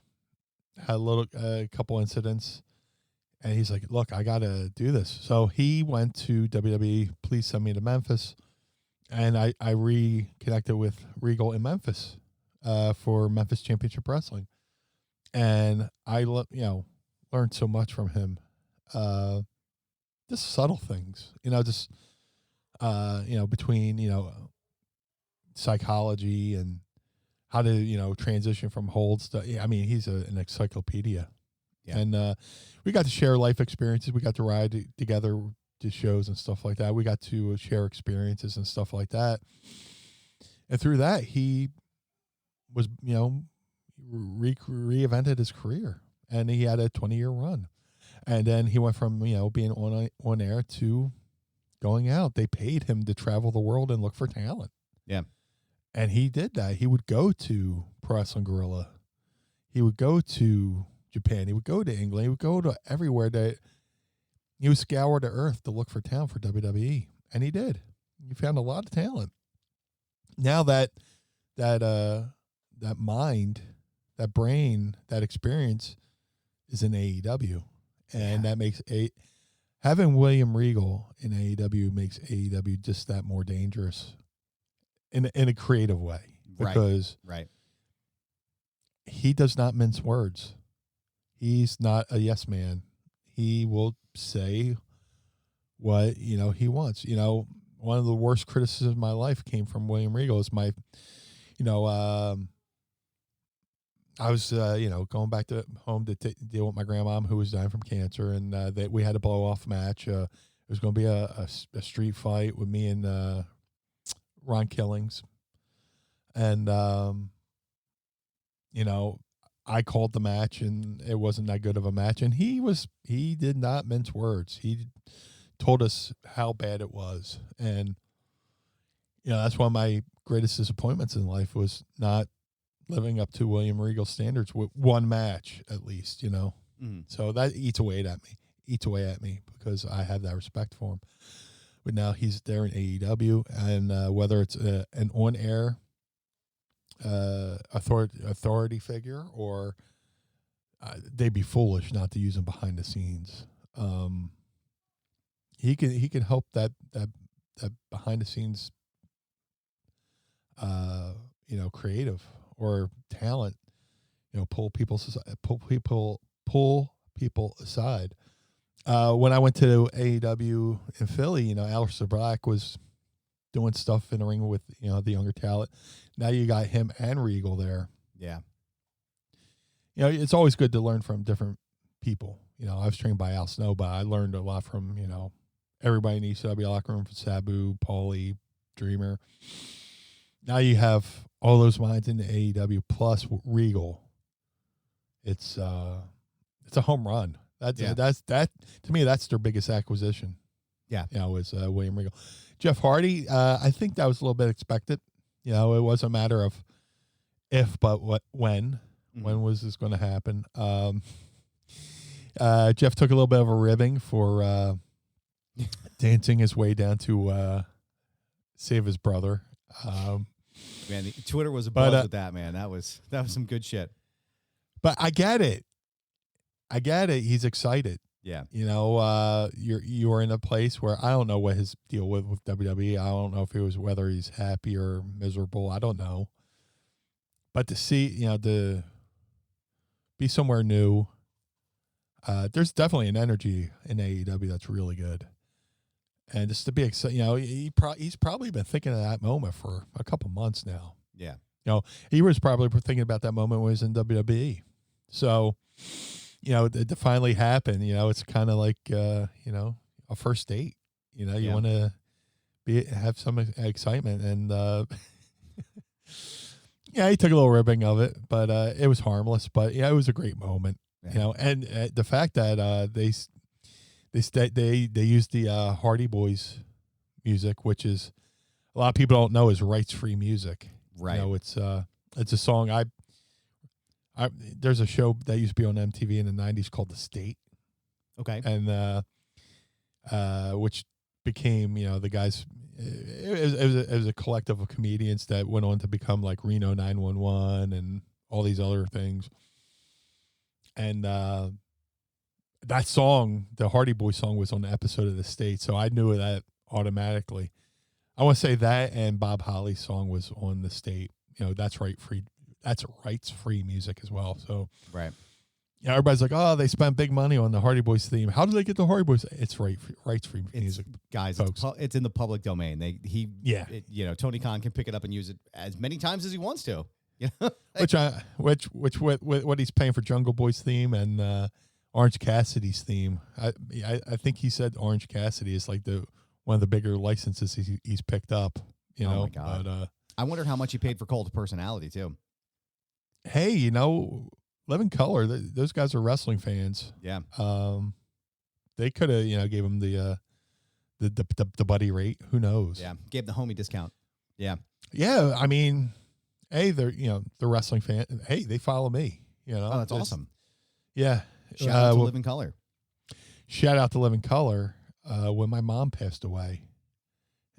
had a couple incidents, and he's like, look, I got to do this. So he went to WWE, please send me to Memphis. And I reconnected with Regal in Memphis for Memphis Championship Wrestling. And I learned so much from him. Just subtle things, between, psychology and how to, transition from holds to, I mean, he's an encyclopedia. Yeah. And we got to share life experiences. We got to ride together to shows and stuff like that. We got to share experiences and stuff like that. And through that, he was, reinvented his career, and he had a 20-year run. And then he went from, being on air to going out. They paid him to travel the world and look for talent. Yeah. And he did that. He would go to Pro Wrestling Guerrilla. He would go to Japan. He would go to England. He would go to everywhere that he would scour the earth to look for talent for WWE. And he did. He found a lot of talent. Now that mind, that brain, that experience is in AEW. And that makes having William Regal in AEW makes AEW just that more dangerous in a creative way. Because he does not mince words. He's not a yes man. He will say what, he wants. One of the worst criticisms of my life came from William Regal. Is my, I was, going back to home to deal with my grandma who was dying from cancer, and that we had a blow off match. It was going to be a street fight with me and Ron Killings, and I called the match, and it wasn't that good of a match. And he did not mince words. He told us how bad it was, and that's one of my greatest disappointments in life was not living up to William Regal's standards with one match at least, So that eats away at me because I have that respect for him. But now he's there in AEW, and whether it's an on-air authority figure or they'd be foolish not to use him behind the scenes. He can help that behind the scenes, creative or talent, pull people aside. When I went to AEW in Philly, Aleister Black was doing stuff in the ring with, the younger talent. Now you got him and Regal there. Yeah. It's always good to learn from different people. I was trained by Al Snow, but I learned a lot from, everybody in the ECW locker room, from Sabu, Paulie, Dreamer. Now you have all those minds in the AEW plus Regal. It's a home run. That's to me, that's their biggest acquisition. Yeah. Was William Regal. Jeff Hardy, I think that was a little bit expected. It was a matter of if, but when. Mm-hmm. When was this going to happen? Jeff took a little bit of a ribbing for dancing his way down to save his brother. Man, Twitter was a buzz with that, man. That was some good shit. But I get it. He's excited. Yeah. You know, you're in a place where I don't know what his deal with WWE. I don't know if it was whether he's happy or miserable. I don't know. But to see, you know, to be somewhere new, there's definitely an energy in AEW that's really good. And just to be excited, you know, he's probably been thinking of that moment for a couple months now. Yeah. You know, he was probably thinking about that moment when he was in WWE. So, you know, to finally happen, you know, it's kind of like, you know, a first date. You know, you want to have some excitement. And, yeah, he took a little ribbing of it, but it was harmless. But, yeah, it was a great moment. Yeah. You know, and the fact that they used the Hardy Boys music, which is a lot of people don't know is rights-free music. Right. You know, it's a song there's a show that used to be on MTV in the 90s called The State. Okay. And which became, you know, the guys it was a collective of comedians that went on to become like Reno 911 and all these other things. And that song, the Hardy Boys song, was on the episode of The State, so I knew that automatically. I want to say that and Bob Holly's song was on The State. You know, that's rights-free music as well. So, right. You know, everybody's like, oh, they spent big money on the Hardy Boys theme. How did they get the Hardy Boys? It's rights-free music, guys. folks. It's in the public domain. You know, Tony Khan can pick it up and use it as many times as he wants to. You know? What he's paying for Jungle Boy's theme and Orange Cassidy's theme. I think he said Orange Cassidy is like one of the bigger licenses he's picked up. You know, my God. But, I wonder how much he paid for Cult of Personality too. Hey, you know, Living Color, those guys are wrestling fans. Yeah. They could have, you know, gave him the buddy rate. Who knows? Yeah. Gave the homie discount. Yeah. Yeah. I mean, hey, they're wrestling fan. Hey, they follow me. You know, oh, that's awesome. Yeah. Shout out to Living Color. Shout out to Living Color. When my mom passed away,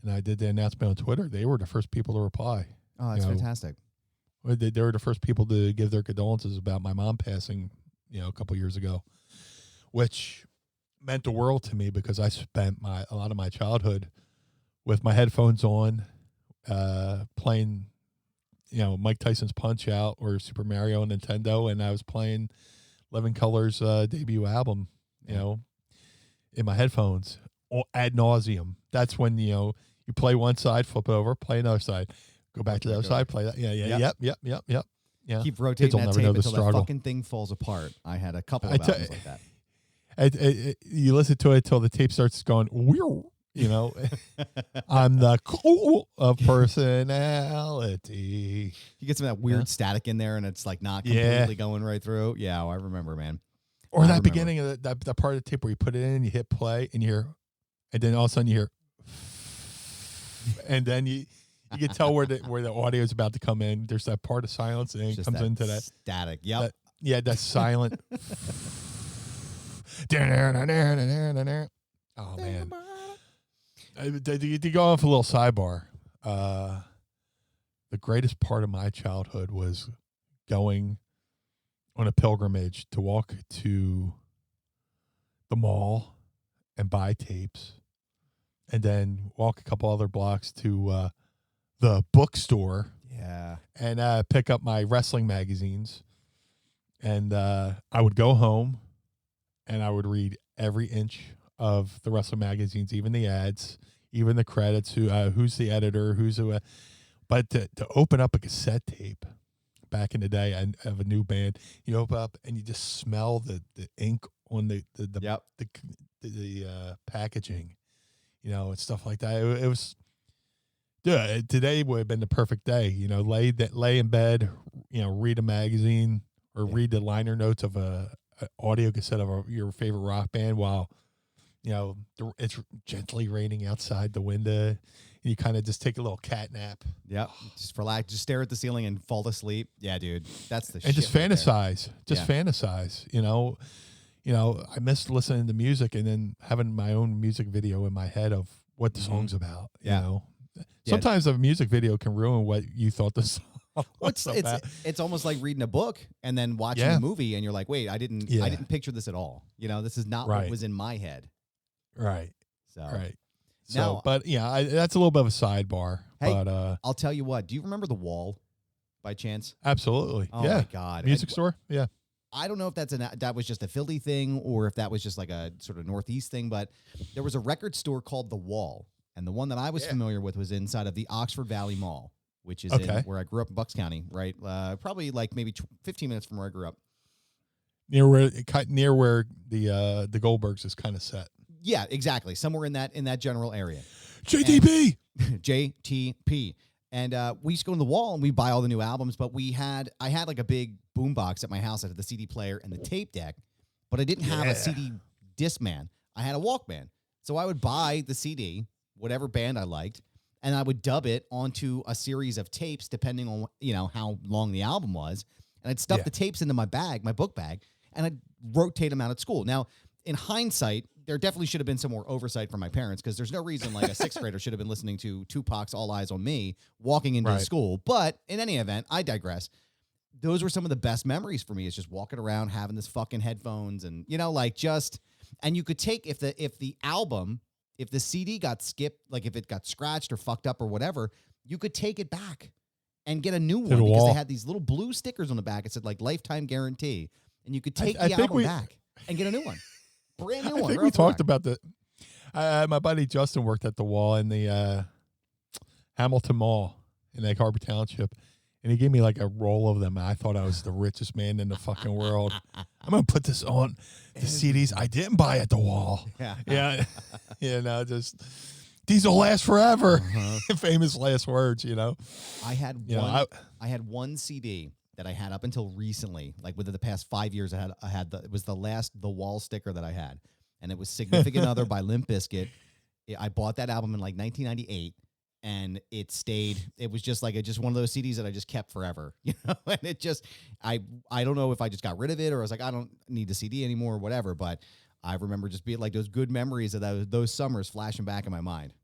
and I did the announcement on Twitter, they were the first people to reply. Oh, that's fantastic. They were the first people to give their condolences about my mom passing, you know, a couple years ago, which meant the world to me because I spent a lot of my childhood with my headphones on, playing, you know, Mike Tyson's Punch Out or Super Mario on Nintendo, and I was playing Living Color's debut album, you know, in my headphones ad nauseum. That's when, you know, you play one side, flip it over, play another side, go back to the other side, play that. Yeah. Yep. Yeah. Keep rotating that tape until the fucking thing falls apart. I had a couple of albums like that. You listen to it till the tape starts going, you know, I'm the cool of personality. You get some of that weird static in there and it's like not completely going right through. Yeah, I remember, man. Or that beginning of that part of the tape where you put it in, you hit play, and you hear, and then all of a sudden you hear, and then you can tell where the audio is about to come in. There's that part of silence, and it comes into that static. Yep. That silent. Oh man. To go off a little sidebar, the greatest part of my childhood was going on a pilgrimage to walk to the mall and buy tapes, and then walk a couple other blocks to the bookstore. Yeah. And pick up my wrestling magazines. And I would go home and I would read every inch of the wrestling magazines, even the ads, even the credits, who's the editor, but to open up a cassette tape back in the day and of a new band, you open up and you just smell the ink on the packaging, you know, and stuff like that. It was, dude, today would have been the perfect day, you know, lay in bed, you know, read a magazine or read the liner notes of a audio cassette of your favorite rock band while, you know, it's gently raining outside the window. And you kind of just take a little cat nap. Yeah, just relax, just stare at the ceiling and fall asleep. Yeah, dude, that's the shit. And just fantasize, fantasize. You know, I missed listening to music and then having my own music video in my head of what the song's about. You know, Sometimes a music video can ruin what you thought the song was about. It's almost like reading a book and then watching a movie, and you're like, wait, I didn't picture this at all. This is not what was in my head. Right. So right. So, now, but yeah, that's a little bit of a sidebar. Hey, but I'll tell you what. Do you remember The Wall, by chance? Absolutely. Oh yeah. my God. Music store. Yeah. I don't know if that was just a Philly thing or if that was just like a sort of Northeast thing, but there was a record store called The Wall, and the one that I was familiar with was inside of the Oxford Valley Mall, which is in where I grew up in Bucks County, right? Probably like maybe 15 minutes from where I grew up. Near where the Goldbergs is kind of set. Yeah, exactly. Somewhere in that general area. JTP. JTP. And we used to go in The Wall and we buy all the new albums, but I had like a big boombox at my house. I had the CD player and the tape deck, but I didn't have a CD Discman. I had a Walkman. So I would buy the CD, whatever band I liked, and I would dub it onto a series of tapes depending on, how long the album was. And I'd stuff the tapes into my book bag, and I'd rotate them out at school. Now, in hindsight, there definitely should have been some more oversight from my parents, because there's no reason like a sixth grader should have been listening to Tupac's All Eyes on Me walking into school. But in any event, I digress. Those were some of the best memories for me, is just walking around having this fucking headphones and, and you could take, if the CD got skipped, like if it got scratched or fucked up or whatever, you could take it back and get a new one, because they had these little blue stickers on the back. It said like lifetime guarantee, and you could take the album back and get a new one. Brand new one. I think we talked about that. My buddy Justin worked at The Wall in the Hamilton Mall in Egg Harbor Township, and he gave me like a roll of them. And I thought I was the richest man in the fucking world. I'm gonna put this on the CDs I didn't buy at The Wall. Yeah. Just these will last forever. Famous last words. I had one CD that I had up until recently, like within the past 5 years. It was the last The Wall sticker that I had, and it was Significant Other by Limp Bizkit. I bought that album in like 1998, and it stayed. It was just like one of those CDs that I just kept forever, And it just, I don't know if I just got rid of it or I was like, I don't need the CD anymore or whatever. But I remember just being like those good memories of those summers flashing back in my mind.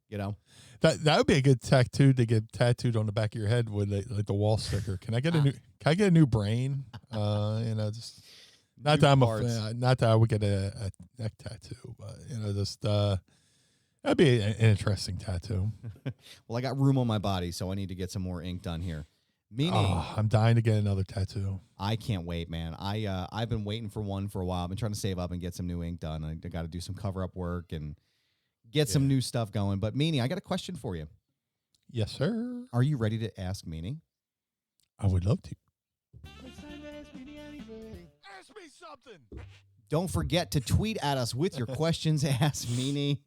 That would be a good tattoo to get tattooed on the back of your head with like the Wall sticker. Can I get a new brain? Just not that not that I would get a neck tattoo, but that'd be an interesting tattoo. Well, I got room on my body, so I need to get some more ink done here. Meanie, I'm dying to get another tattoo. I can't wait, man. I've been waiting for one for a while. I've been trying to save up and get some new ink done. I got to do some cover up work and get some new stuff going. But Meanie, I got a question for you. Yes, sir. Are you ready to ask Meanie? I would love to. Ask me something. Don't forget to tweet at us with your questions. Ask Meanie.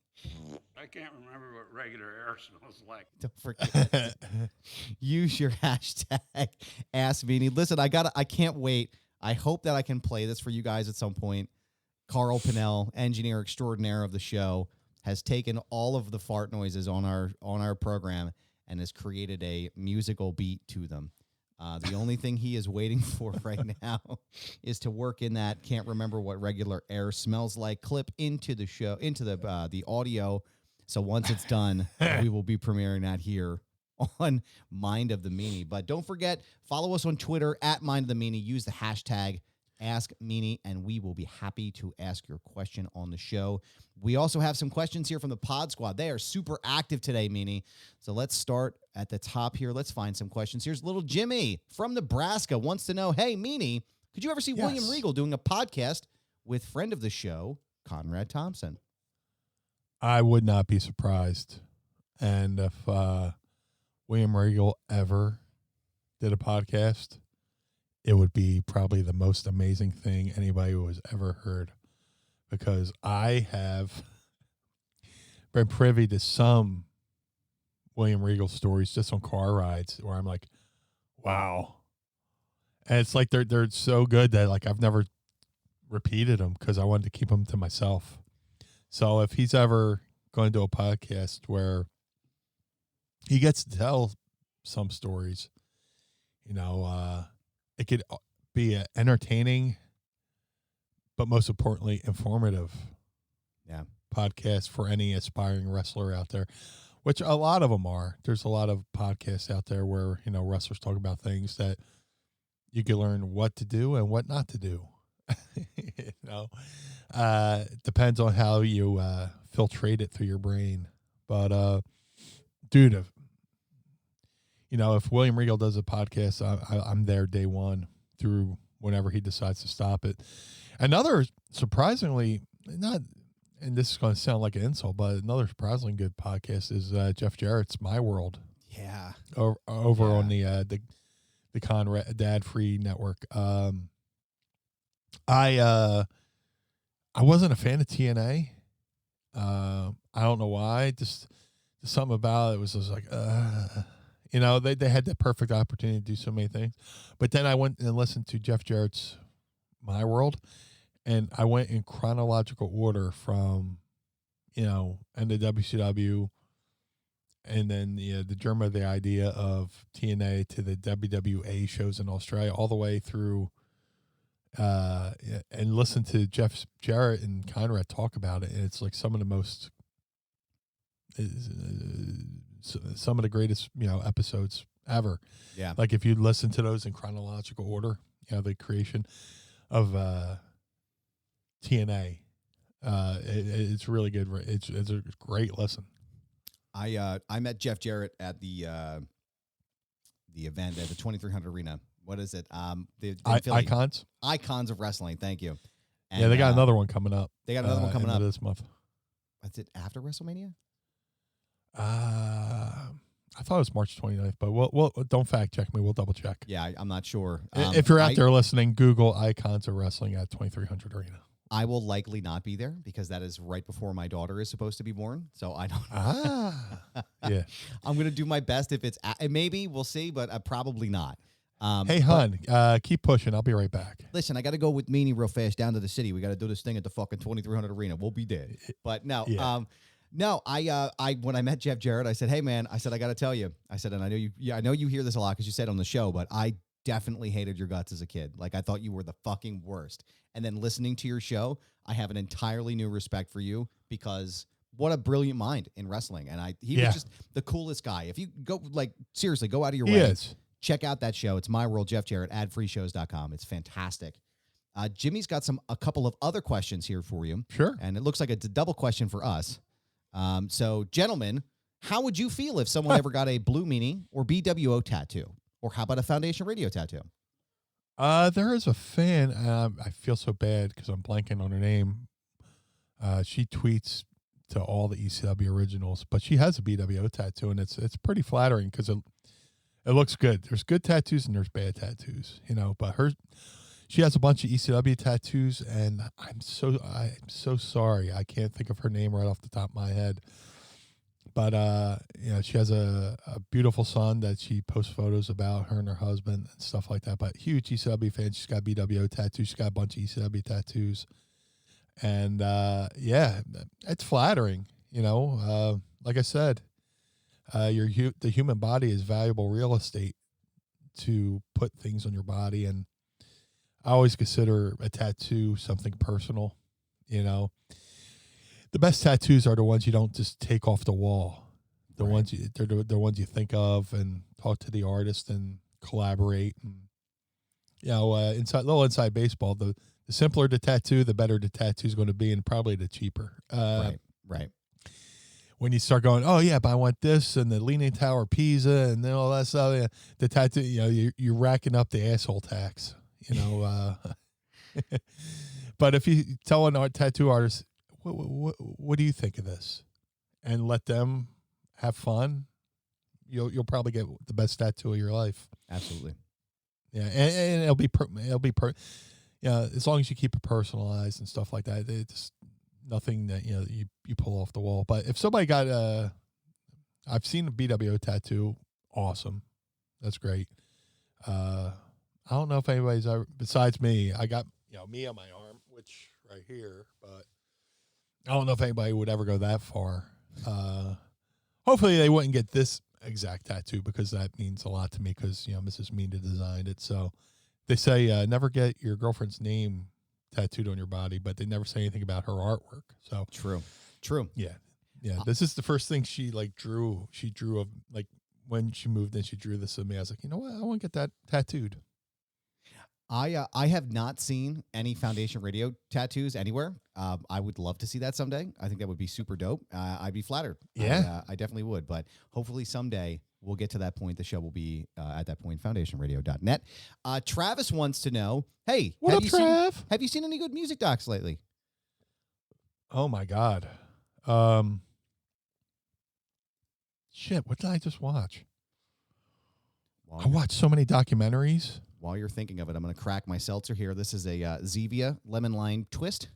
I can't remember what regular air smells like. Don't forget. Use your hashtag Ask Meanie. Listen, I can't wait. I hope that I can play this for you guys at some point. Carl Pinnell, engineer extraordinaire of the show, has taken all of the fart noises on our program and has created a musical beat to them. The only thing he is waiting for right now is to work in that can't remember what regular air smells like clip into the show, into the audio. So once it's done, we will be premiering that here on Mind of the Meanie. But don't forget, follow us on Twitter at Mind of the Meanie. Use the hashtag Ask Meanie, and we will be happy to ask your question on the show. We also have some questions here from the Pod Squad. They are super active today, Meanie. So let's start at the top here. Let's find some questions. Here's little Jimmy from Nebraska wants to know, hey, Meanie, could you ever see William Regal doing a podcast with friend of the show, Conrad Thompson? I would not be surprised. And if William Regal ever did a podcast, it would be probably the most amazing thing anybody has ever heard, because I have been privy to some William Regal stories just on car rides where I'm like, wow. And it's like they're so good that like I've never repeated them because I wanted to keep them to myself. So if he's ever going to do a podcast where he gets to tell some stories, it could be entertaining, but most importantly, informative podcast for any aspiring wrestler out there. which a lot of them are. There's a lot of podcasts out there where, wrestlers talk about things that you can learn what to do and what not to do. Depends on how you filtrate it through your brain. But, dude, if William Regal does a podcast, I'm there day one through whenever he decides to stop it. Another surprisingly, not, and this is going to sound like an insult, but another surprisingly good podcast is Jeff Jarrett's My World. Yeah. Over on the Conrad Dad Free Network. I wasn't a fan of TNA. I don't know why. Just something about it was just like, they had that perfect opportunity to do so many things. But then I went and listened to Jeff Jarrett's My World, and I went in chronological order from, end of WCW, and then the germ of the idea of TNA to the WWA shows in Australia, all the way through, and listen to Jeff Jarrett and Conrad talk about it, and it's like some of the most, some of the greatest, episodes ever. Yeah. Like if you listen to those in chronological order, the creation of TNA, it's really good. It's a great listen. I met Jeff Jarrett at the event at the 2300 Arena. What is it? The Icons of Wrestling. Thank you. And, they got another one coming up. They got another one coming up this month. Is it after WrestleMania? I thought it was March 29th, but we'll don't fact check me. We'll double check. Yeah, I'm not sure. If you're out there listening, Google Icons of Wrestling at 2300 Arena. I will likely not be there because that is right before my daughter is supposed to be born. So I don't. Yeah. I'm going to do my best if it's maybe we'll see, but probably not. Hey, hon, keep pushing. I'll be right back. Listen, I got to go with Meanie real fast down to the city. We got to do this thing at the fucking 2300 Arena. We'll be dead. But no, no, I when I met Jeff Jarrett, I said, "Hey man," I said, "I got to tell you," I said, and I know you, I know you hear this a lot because you said on the show, but I definitely hated your guts as a kid. Like I thought you were the fucking worst. And then listening to your show, I have an entirely new respect for you because what a brilliant mind in wrestling. And he was just the coolest guy. If you go, like, seriously, go out of your way. Check out that show. It's My World, Jeff Jarrett, adfreeshows.com. It's fantastic. Jimmy's got a couple of other questions here for you. Sure. And it looks like it's a double question for us. So, gentlemen, how would you feel if someone ever got a Blue Meanie or BWO tattoo? Or how about a Foundation Radio tattoo? There is a fan. I feel so bad because I'm blanking on her name. She tweets to all the ECW originals, but she has a BWO tattoo, and it's pretty flattering because it looks good. There's good tattoos and there's bad tattoos, But she has a bunch of ECW tattoos, and I'm so sorry I can't think of her name right off the top of my head. But she has a beautiful son that she posts photos about, her and her husband and stuff like that. But huge ECW fan. She's got BWO tattoos. She's got a bunch of ECW tattoos. And, it's flattering, Like I said, the human body is valuable real estate to put things on your body. And I always consider a tattoo something personal, The best tattoos are the ones you don't just take off the wall. They're the ones you think of and talk to the artist and collaborate. And inside baseball, the simpler the tattoo, the better the tattoo is going to be, and probably the cheaper. Right. When you start going, oh yeah, but I want this and the Leaning Tower of Pisa and then all that stuff. The tattoo, you're racking up the asshole tax. But if you tell an tattoo artist, what do you think of this? And let them have fun. You'll probably get the best tattoo of your life. Absolutely. Yeah, and it'll be as long as you keep it personalized and stuff like that. It's nothing that you pull off the wall. But if somebody got I've seen a BWO tattoo, awesome, that's great. I don't know if anybody's ever, besides me. I got me on my arm, which right here, but I don't know if anybody would ever go that far. Hopefully they wouldn't get this exact tattoo because that means a lot to me because, Mrs. Meena designed it. So they say never get your girlfriend's name tattooed on your body, but they never say anything about her artwork. So True. Yeah. Yeah, this is the first thing she like drew. She drew like when she moved in, she drew this of me. I was like, you know what? I want to get that tattooed. I have not seen any Foundation Radio tattoos anywhere. I would love to see that someday. I think that would be super dope. I'd be flattered. Yeah. I definitely would. But hopefully someday we'll get to that point. The show will be at that point, foundationradio.net. Travis wants to know, hey, What up, Trav? Have you seen any good music docs lately? Oh, my God. Shit, what did I just watch? I watched so many documentaries. While you're thinking of it, I'm going to crack my seltzer here. This is a Zevia lemon lime twist.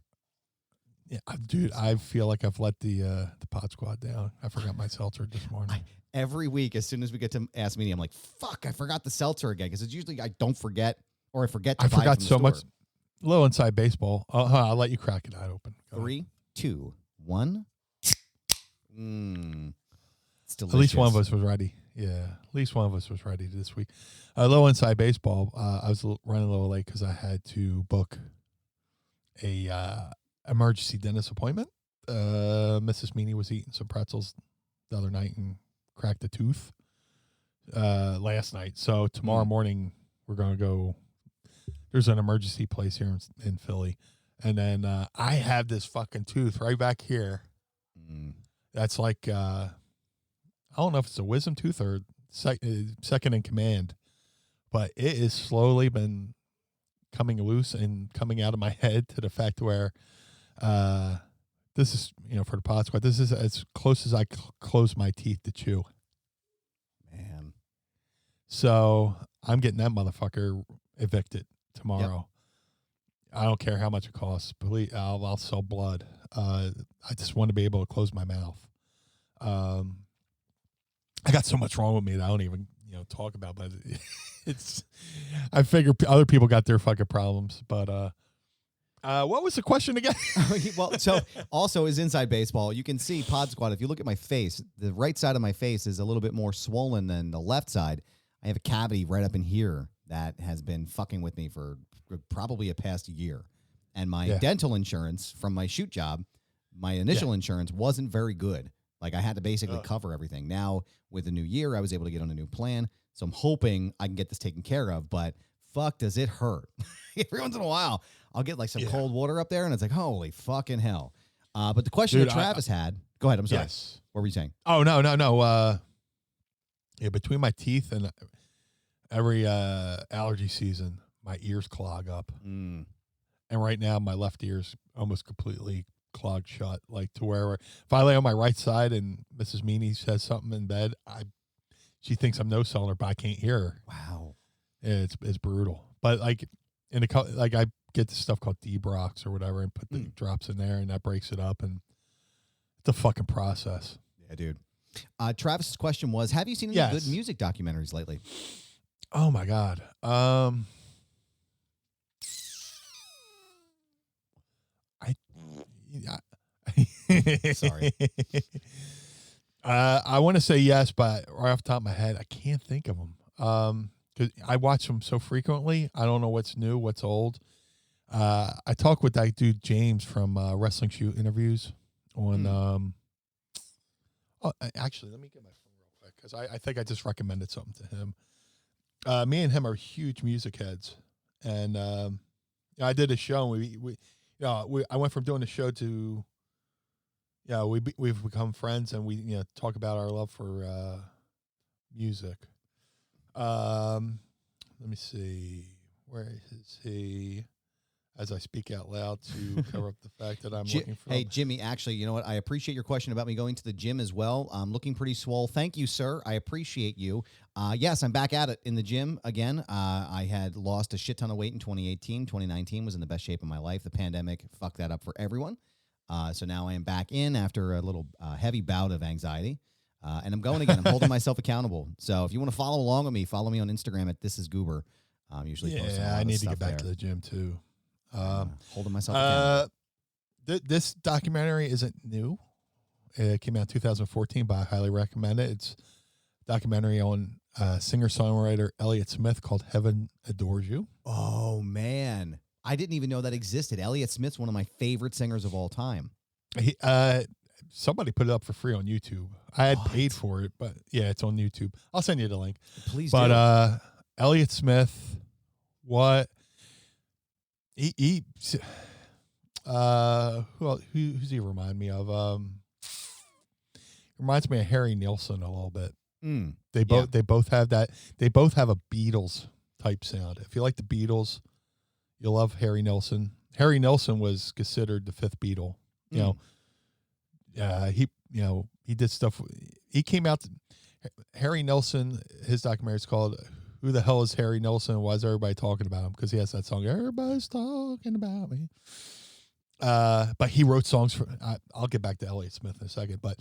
Yeah, dude, I feel like I've let the pod squad down. I forgot my seltzer this morning. Every week, as soon as we get to Ask Meanie, I'm like, fuck, I forgot the seltzer again. Because it's usually I don't forget or I forget to buy it forgot from the so store. much. Low inside baseball. I'll let you crack it. Open. Go 3, 2, 1. It's delicious. At least one of us was ready. Yeah, at least one of us was ready this week. Low inside baseball. I was running a little late because I had to book a emergency dentist appointment. Mrs. Meanie was eating some pretzels the other night and cracked a tooth last night. So tomorrow morning we're going to go. There's an emergency place here in Philly. And then I have this fucking tooth right back here. That's like, I don't know if it's a wisdom tooth or second in command, but it has slowly been coming loose and coming out of my head to the fact where this is, for the pod squad, this is as close as I close my teeth to chew. Man. So I'm getting that motherfucker evicted tomorrow. Yep. I don't care how much it costs. Please, I'll sell blood. I just want to be able to close my mouth. I got so much wrong with me that I don't even, talk about, but I figure other people got their fucking problems, but, what was the question again? Well, so also is inside baseball. You can see Pod Squad. If you look at my face, the right side of my face is a little bit more swollen than the left side. I have a cavity right up in here that has been fucking with me for probably a past year. And my dental insurance from my shoot job, my initial insurance wasn't very good. Like I had to basically cover everything. Now with the new year, I was able to get on a new plan. So I'm hoping I can get this taken care of, but fuck, does it hurt? Every once in a while, I'll get like some cold water up there and it's like, holy fucking hell. But the question that Travis had, go ahead. I'm sorry. Yes. What were you saying? Oh, no. Between my teeth and every allergy season, my ears clog up. And right now my left ear's almost completely clogged shut, like to where if I lay on my right side and Mrs. Meanie says something in bed, she thinks I'm no-selling her, but I can't hear her. Wow. It's brutal. But like I get this stuff called D-Brox or whatever and put the drops in there and that breaks it up and it's a fucking process. Yeah, dude. Travis's question was, have you seen any good music documentaries lately? Oh my God. Sorry. I want to say yes, but right off the top of my head, I can't think of them. Because I watch them so frequently, I don't know what's new, what's old. I talk with that dude James from Wrestling Shoot Interviews on. Actually, let me get my phone real quick because I think I just recommended something to him. Me and him are huge music heads, and I did a show. And I went from doing the show to. Yeah, we've become friends, and we talk about our love for music. Let me see, where is he? As I speak out loud to cover up the fact that I'm looking for. Hey, Jimmy, actually, you know what? I appreciate your question about me going to the gym as well. I'm looking pretty swole. Thank you, sir. I appreciate you. Yes, I'm back at it in the gym again. I had lost a shit ton of weight in 2018. 2019 was in the best shape of my life. The pandemic fucked that up for everyone. So now I am back in after a little heavy bout of anxiety. And I'm going again. I'm holding myself accountable. So if you want to follow along with me, follow me on Instagram at thisisgoober. I'm usually posting a lot I of need to stuff get back there. to the gym too. Holding myself accountable. This documentary isn't new. It came out in 2014, but I highly recommend it. It's a documentary on singer-songwriter Elliott Smith called Heaven Adores You. Oh, man. I didn't even know that existed. Elliott Smith's one of my favorite singers of all time. somebody put it up for free on YouTube. I had paid for it, but yeah, it's on YouTube. I'll send you the link. Please but, do. Elliott Smith, what who's he remind me of? Reminds me of Harry Nilsson a little bit. They both have that. They both have a Beatles type sound. If you like the Beatles, you'll love Harry Nilsson. Harry Nilsson was considered the fifth Beatle. He did stuff. He came out. Harry Nilsson, his documentary is called "Who the Hell is Harry Nilsson? Why is everybody talking about him?" Because he has that song, "Everybody's talking about me." But he wrote songs for. I'll get back to Elliott Smith in a second, but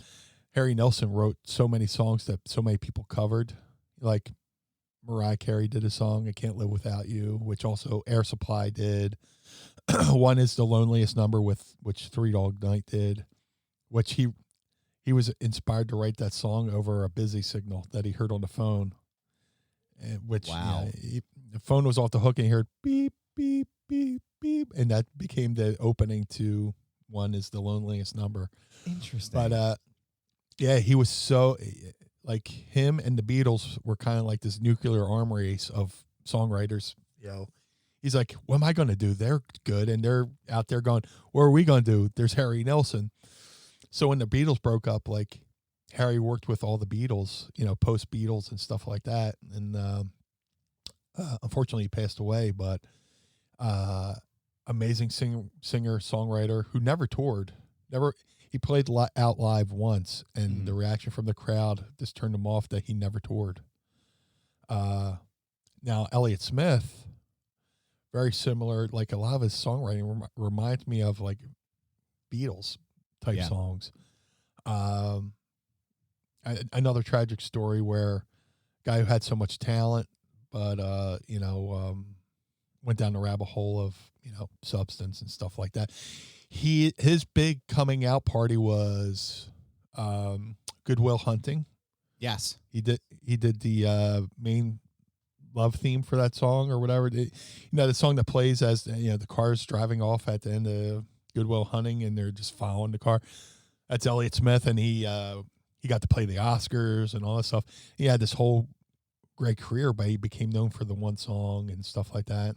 Harry Nilsson wrote so many songs that so many people covered. Like Mariah Carey did a song, "I Can't Live Without You," which also Air Supply did. One is "The Loneliest Number," which Three Dog Night did, which he was inspired to write that song over a busy signal that he heard on the phone. Which the phone was off the hook and he heard beep, beep, beep, beep. And that became the opening to One is the Loneliest Number. Interesting. But he was so, like, him and the Beatles were kind of like this nuclear arm race of songwriters. He's like, what am I going to do? They're good. And they're out there going, what are we going to do? There's Harry Nilsson. So when the Beatles broke up, like, Harry worked with all the Beatles, post Beatles and stuff like that. And unfortunately he passed away, but amazing singer, songwriter who never toured. He played out live once, and the reaction from the crowd just turned him off that he never toured. Now, Elliott Smith, very similar. Like, a lot of his songwriting reminds me of, like, Beatles type songs. Another tragic story where a guy who had so much talent, but, went down the rabbit hole of, substance and stuff like that. His big coming out party was Good Will Hunting. Yes. He did the main love theme for that song or whatever. The song that plays as, the car's driving off at the end of Good Will Hunting and they're just following the car. That's Elliott Smith, and he got to play the Oscars and all that stuff. He had this whole great career, but he became known for the one song and stuff like that.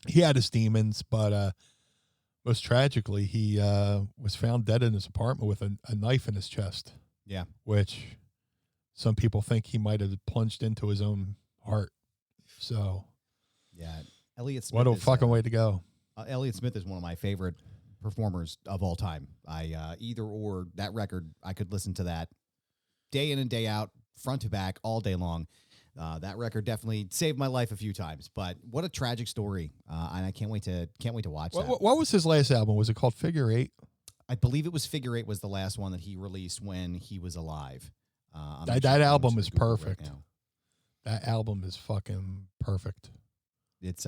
He had his demons, but most tragically, he was found dead in his apartment with a knife in his chest. Yeah. Which some people think he might have plunged into his own heart. So, yeah, Elliott Smith. What a fucking way to go. Elliott Smith is one of my favorite performers of all time. Either or that record, I could listen to that day in and day out, front to back, all day long. That record definitely saved my life a few times. But what a tragic story, and I can't wait to watch that. What was his last album? Was it called Figure Eight? I believe it was Figure Eight was the last one that he released when he was alive. That album is perfect. Right, that album is fucking perfect. It's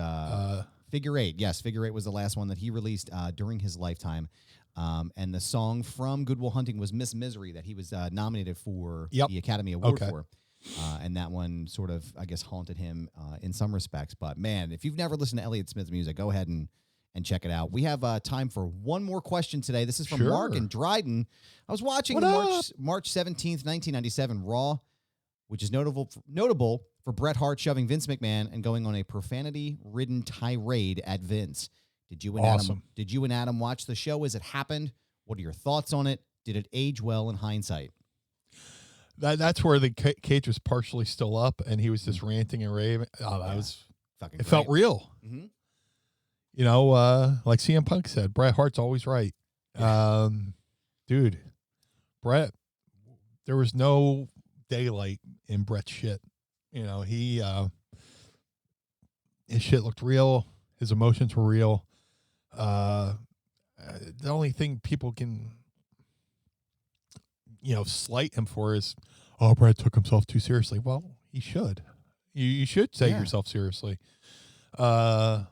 Figure Eight. Yes, Figure Eight was the last one that he released during his lifetime. And the song from Good Will Hunting was Miss Misery that he was nominated for the Academy Award for. And that one sort of, I guess, haunted him in some respects. But, man, if you've never listened to Elliott Smith's music, go ahead and check it out. We have time for one more question today. This is from Mark in Dryden. I was watching March 17th, 1997 Raw, which is notable for Bret Hart shoving Vince McMahon and going on a profanity-ridden tirade at Vince. Did you and Adam watch the show as it happened? What are your thoughts on it? Did it age well in hindsight? That's where the cage was partially still up, and he was just ranting and raving. Oh, that was fucking. It felt real. Mm-hmm. Like CM Punk said, Bret Hart's always right. Dude, Bret, there was no daylight in Bret's shit. His shit looked real. His emotions were real. The only thing people can, slight him for is, Bret took himself too seriously. Well, he should. You should take yourself seriously. People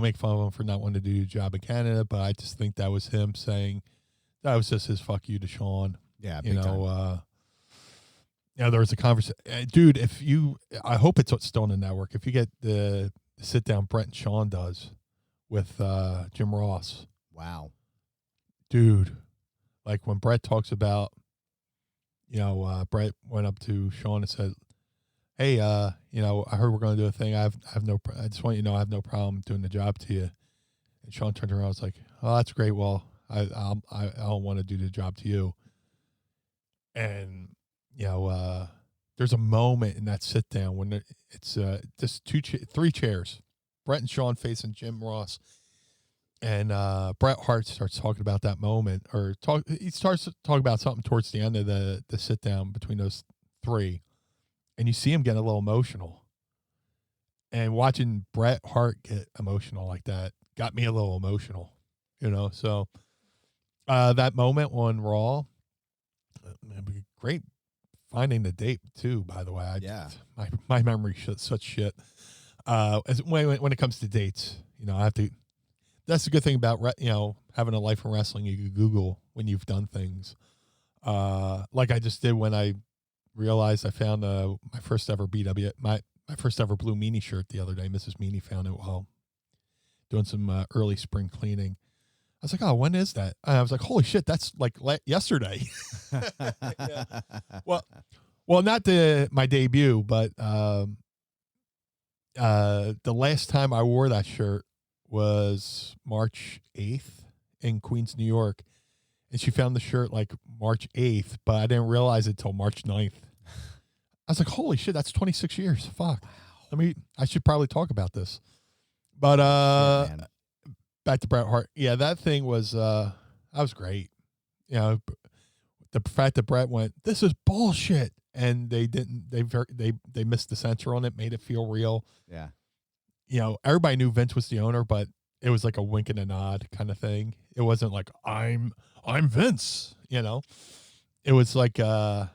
make fun of him for not wanting to do a job in Canada, but I just think that was him saying that was just his fuck you to Sean. Yeah, big time. There was a conversation. Dude, I hope it's still on the network. If you get the sit down Bret and Sean does with Jim Ross. Wow. Dude, like when Brett talks about, Brett went up to Sean and said, "Hey, I heard we're going to do a thing. I just want you to know I have no problem doing the job to you." And Sean turned around and was like, "Oh, that's great. Well, I don't want to do the job to you." And, there's a moment in that sit down when it's just three chairs, Brett and Sean facing Jim Ross. And Bret Hart starts talking about that moment, he starts to talk about something towards the end of the sit down between those three. And you see him get a little emotional. And watching Bret Hart get emotional like that got me a little emotional, So that moment on Raw, great finding the date too, by the way. My memory such shit. When it comes to dates, I have to. That's the good thing about having a life in wrestling. You can Google when you've done things, like I just did when I realized I found my first ever BW, my first ever Blue Meanie shirt the other day. Mrs. Meanie found it while doing some early spring cleaning. I was like, "Oh, when is that?" And I was like, "Holy shit, that's like yesterday." Yeah. Well, not my debut, but the last time I wore that shirt was March 8th in Queens, New York. And she found the shirt like March 8th, but I didn't realize it till March 9th. I was like, holy shit, that's 26 years. Fuck. I should probably talk about this. But back to Bret Hart. Yeah, that thing was that was great. The fact that Bret went, "This is bullshit." And they missed the censor on it, made it feel real. Yeah. Everybody knew Vince was the owner, but it was like a wink and a nod kind of thing. It wasn't like I'm Vince, It was like in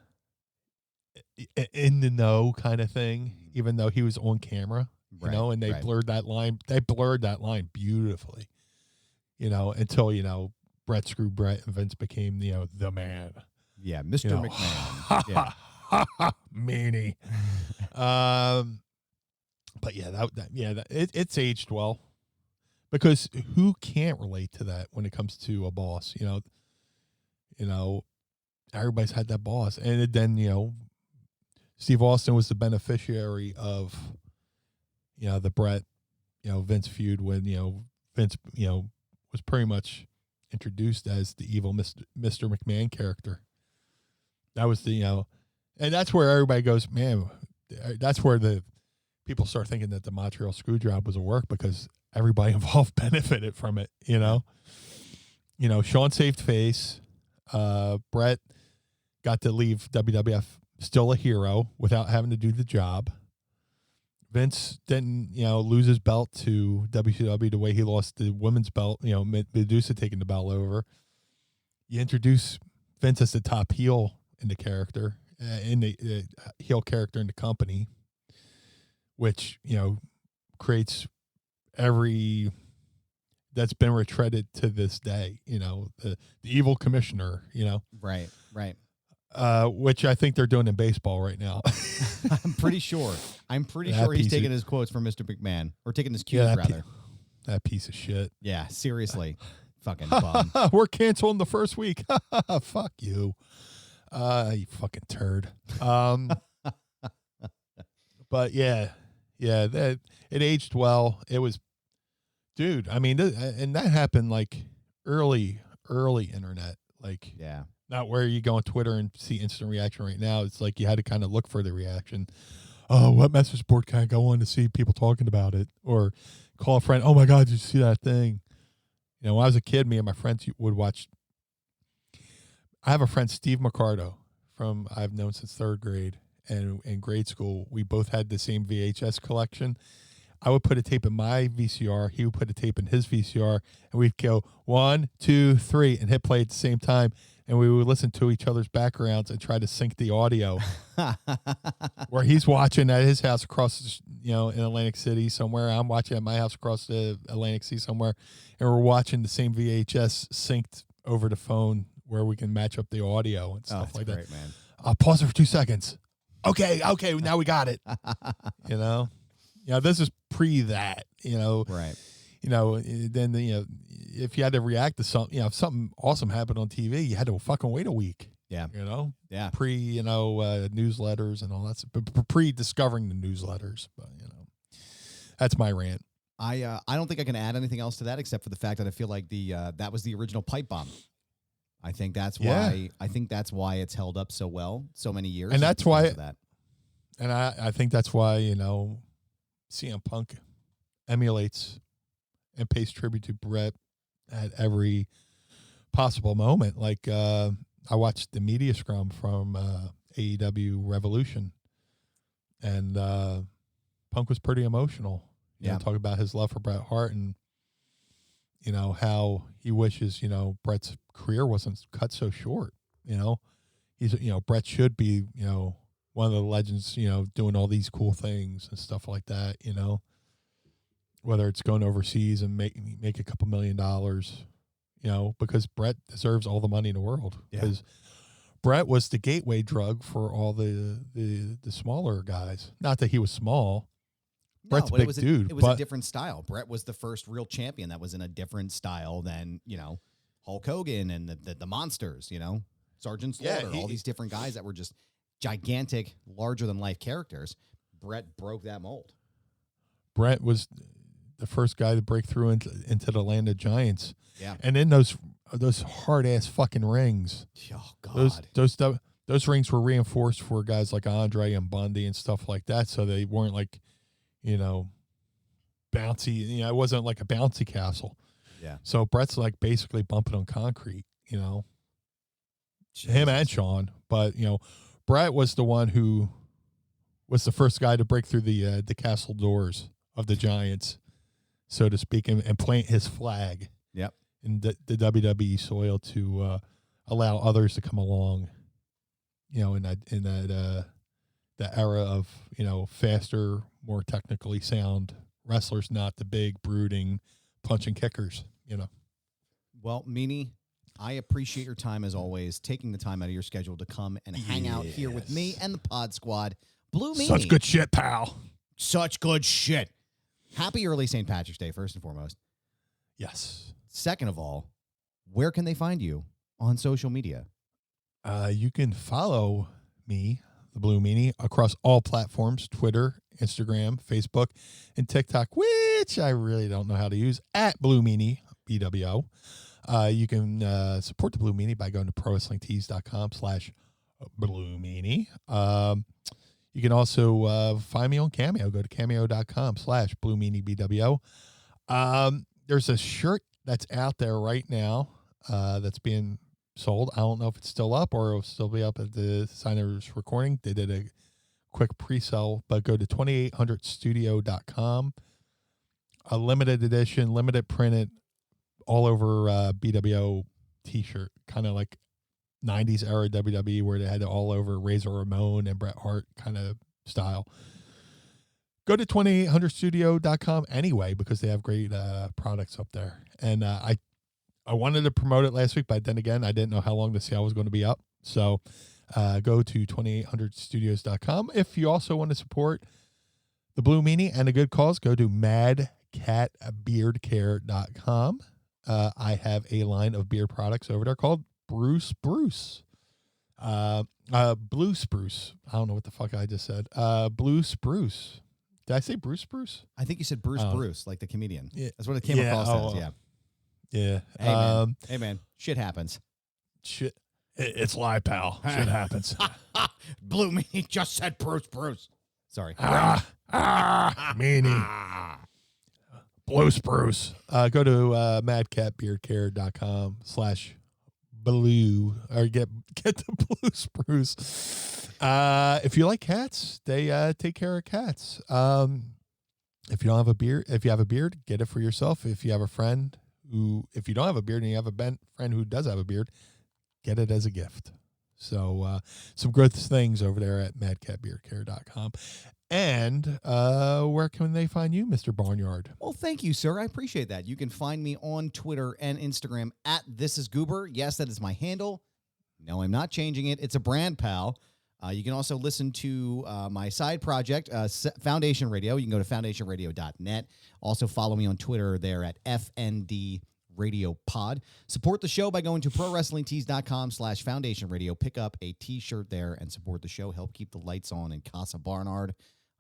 the know kind of thing, even though he was on camera, and they blurred that line. They blurred that line beautifully, until Bret screwed Bret and Vince became the man. Yeah, Mr. McMahon. Yeah. Meanie. But yeah, it's aged well, because who can't relate to that when it comes to a boss? Everybody's had that boss, and then Steve Austin was the beneficiary of the Bret Vince feud when Vince was pretty much introduced as the evil Mr. McMahon character. That was and that's where everybody goes, man. That's where the people start thinking that the Montreal Screwjob was a work, because everybody involved benefited from it. Sean saved face. Bret got to leave WWF still a hero without having to do the job. Vince didn't, lose his belt to WCW the way he lost the women's belt, Medusa taking the belt over. You introduce Vince as the top heel in the character, in the heel character in the company, which, creates every that's been retreaded to this day, the evil commissioner, Right. Which I think they're doing in baseball right now. I'm pretty sure he's taking his quotes from Mr. McMahon, or taking his cues, rather. That piece of shit. Yeah, seriously. Fucking bum. We're canceling the first week. Fuck you. You fucking turd. But yeah, that it aged well. It was, dude. I mean, and that happened like early internet. Like, yeah, not where you go on Twitter and see instant reaction right now. It's like you had to kind of look for the reaction. Oh, what message board can I go on to see people talking about it, or call a friend? Oh my God, did you see that thing? When I was a kid, me and my friends would watch. I have a friend, Steve McCardo, I've known since third grade. And in grade school, we both had the same VHS collection. I would put a tape in my VCR. He would put a tape in his VCR. And we'd go 1, 2, 3 and hit play at the same time. And we would listen to each other's backgrounds and try to sync the audio. Where he's watching at his house across, in Atlantic City somewhere. I'm watching at my house across the Atlantic Sea somewhere. And we're watching the same VHS synced over the phone, where we can match up the audio and stuff like great, that. Man. I'll pause it for 2 seconds. Okay, now we got it. This is pre that, Right. then if you had to react to something, if something awesome happened on TV, you had to fucking wait a week. Yeah. Yeah. Pre, newsletters and all that stuff. Pre discovering the newsletters. But, that's my rant. I don't think I can add anything else to that except for the fact that I feel like that was the original pipe bomb. I think that's why it's held up so well so many years. And that's why and I think that's why, CM Punk emulates and pays tribute to Bret at every possible moment. Like I watched the media scrum from AEW Revolution, and Punk was pretty emotional. Talk about his love for Bret Hart and how he wishes Bret's career wasn't cut so short. He's Bret should be one of the legends. Doing all these cool things and stuff like that. Whether it's going overseas and make a couple $1 million, because Bret deserves all the money in the world. Because Bret was the gateway drug for all the smaller guys. Not that he was small. Bret's a big dude. It was a different style. Bret was the first real champion that was in a different style than, Hulk Hogan and the monsters, Sergeant Slaughter, all these different guys that were just gigantic, larger-than-life characters. Bret broke that mold. Bret was the first guy to break through into the land of giants. Yeah. And in those hard-ass fucking rings. Oh, God. Those rings were reinforced for guys like Andre and Bundy and stuff like that, so they weren't like, bouncy. It wasn't like a bouncy castle. Yeah. So Bret's like basically bumping on concrete, Jesus. Him and Sean. But, Bret was the one who was the first guy to break through the castle doors of the Giants, so to speak, and plant his flag in the WWE soil to allow others to come along, in that era of, faster, more technically sound wrestlers, not the big, brooding, punching kickers, Well, Meanie, I appreciate your time as always, taking the time out of your schedule to come and hang out here with me and the Pod Squad. Blue Meanie. Such good shit, pal. Such good shit. Happy early St. Patrick's Day, first and foremost. Yes. Second of all, where can they find you on social media? You can follow me, the Blue Meanie, across all platforms, Twitter, Instagram, Facebook, and TikTok, which I really don't know how to use, at Blue Meanie, BWO. You can support the Blue Meanie by going to prowrestlingtees.com/Blue Meanie. You can also find me on Cameo. Go to cameo.com/Blue Meanie BWO. There's a shirt that's out there right now that's being sold. I don't know if it's still up or it'll still be up at the time of this recording. They did a quick pre-sale, but go to 2800studio.com. A limited edition, limited printed, all over BWO t-shirt, kind of like 90s era WWE where they had it all over Razor Ramon and Bret Hart kind of style. Go to 2800studio.com anyway, because they have great products up there. And I wanted to promote it last week, but then again, I didn't know how long the sale was going to be up. So go to 2800studios.com. If you also want to support the Blue Meanie and a good cause, go to madcatbeardcare.com. I have a line of beard products over there called Blue Spruce. Blue Spruce. I don't know what the fuck I just said. Blue Spruce. Did I say Bruce Spruce? I think you said Bruce, like the comedian. Yeah. That's what it came across as, yeah. Yeah. Hey, man. Shit happens. Shit. It's live, pal. Shit happens. Blue Meanie just said Bruce. Sorry. Meanie. Blue Spruce. Go to madcatbeardcare.com/blue or get the Blue Spruce. If you like cats, they take care of cats. If you don't have a beard, if you have a beard, get it for yourself. If you have a friend if you don't have a beard and you have a friend who does have a beard, get it as a gift. So some good things over there at madcatbeardcare.com. And where can they find you, Mr. Barnard? Well, thank you, sir. I appreciate that. You can find me on Twitter and Instagram at thisisgoober. Yes, that is my handle. No, I'm not changing it. It's a brand, pal. You can also listen to my side project, Foundation Radio. You can go to foundationradio.net. Also follow me on Twitter there at FND Radio Pod. Support the show by going to prowrestlingtees.com/Foundation Radio. Pick up a t-shirt there and support the show. Help keep the lights on in Casa Barnard.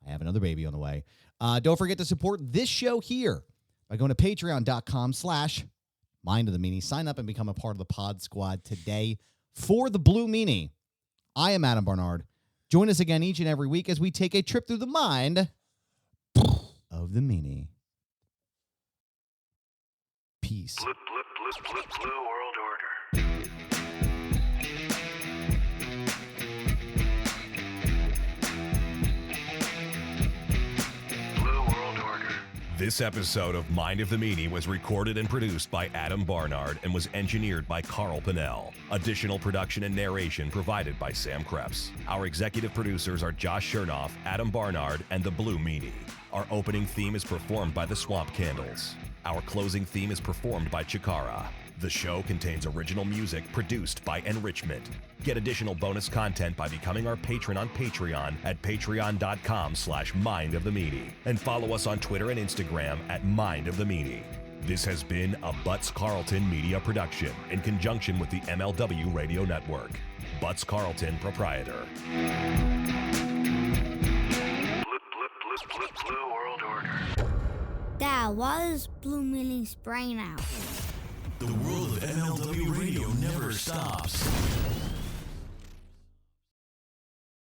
I have another baby on the way. Don't forget to support this show here by going to patreon.com/Mind of the Meanie. Sign up and become a part of the Pod Squad today for the Blue Meanie. I am Adam Barnard. Join us again each and every week as we take a trip through the mind of the Meanie. Peace. Blue World Order. Blue World Order. This episode of Mind of the Meanie was recorded and produced by Adam Barnard and was engineered by Carl Pinnell. Additional production and narration provided by Sam Krebs. Our executive producers are Josh Chernoff, Adam Barnard, and the Blue Meanie. Our opening theme is performed by the Swamp Candles. Our closing theme is performed by Chikara. The show contains original music produced by Enrichment. Get additional bonus content by becoming our patron on Patreon at patreon.com/Mind of the Meanie. And follow us on Twitter and Instagram at Mind of the Meanie. This has been a Butts Carlton media production in conjunction with the MLW Radio Network. Butts Carlton, proprietor. Blue World Order. Dad, why is Blue Meanie's brain out? The world of MLW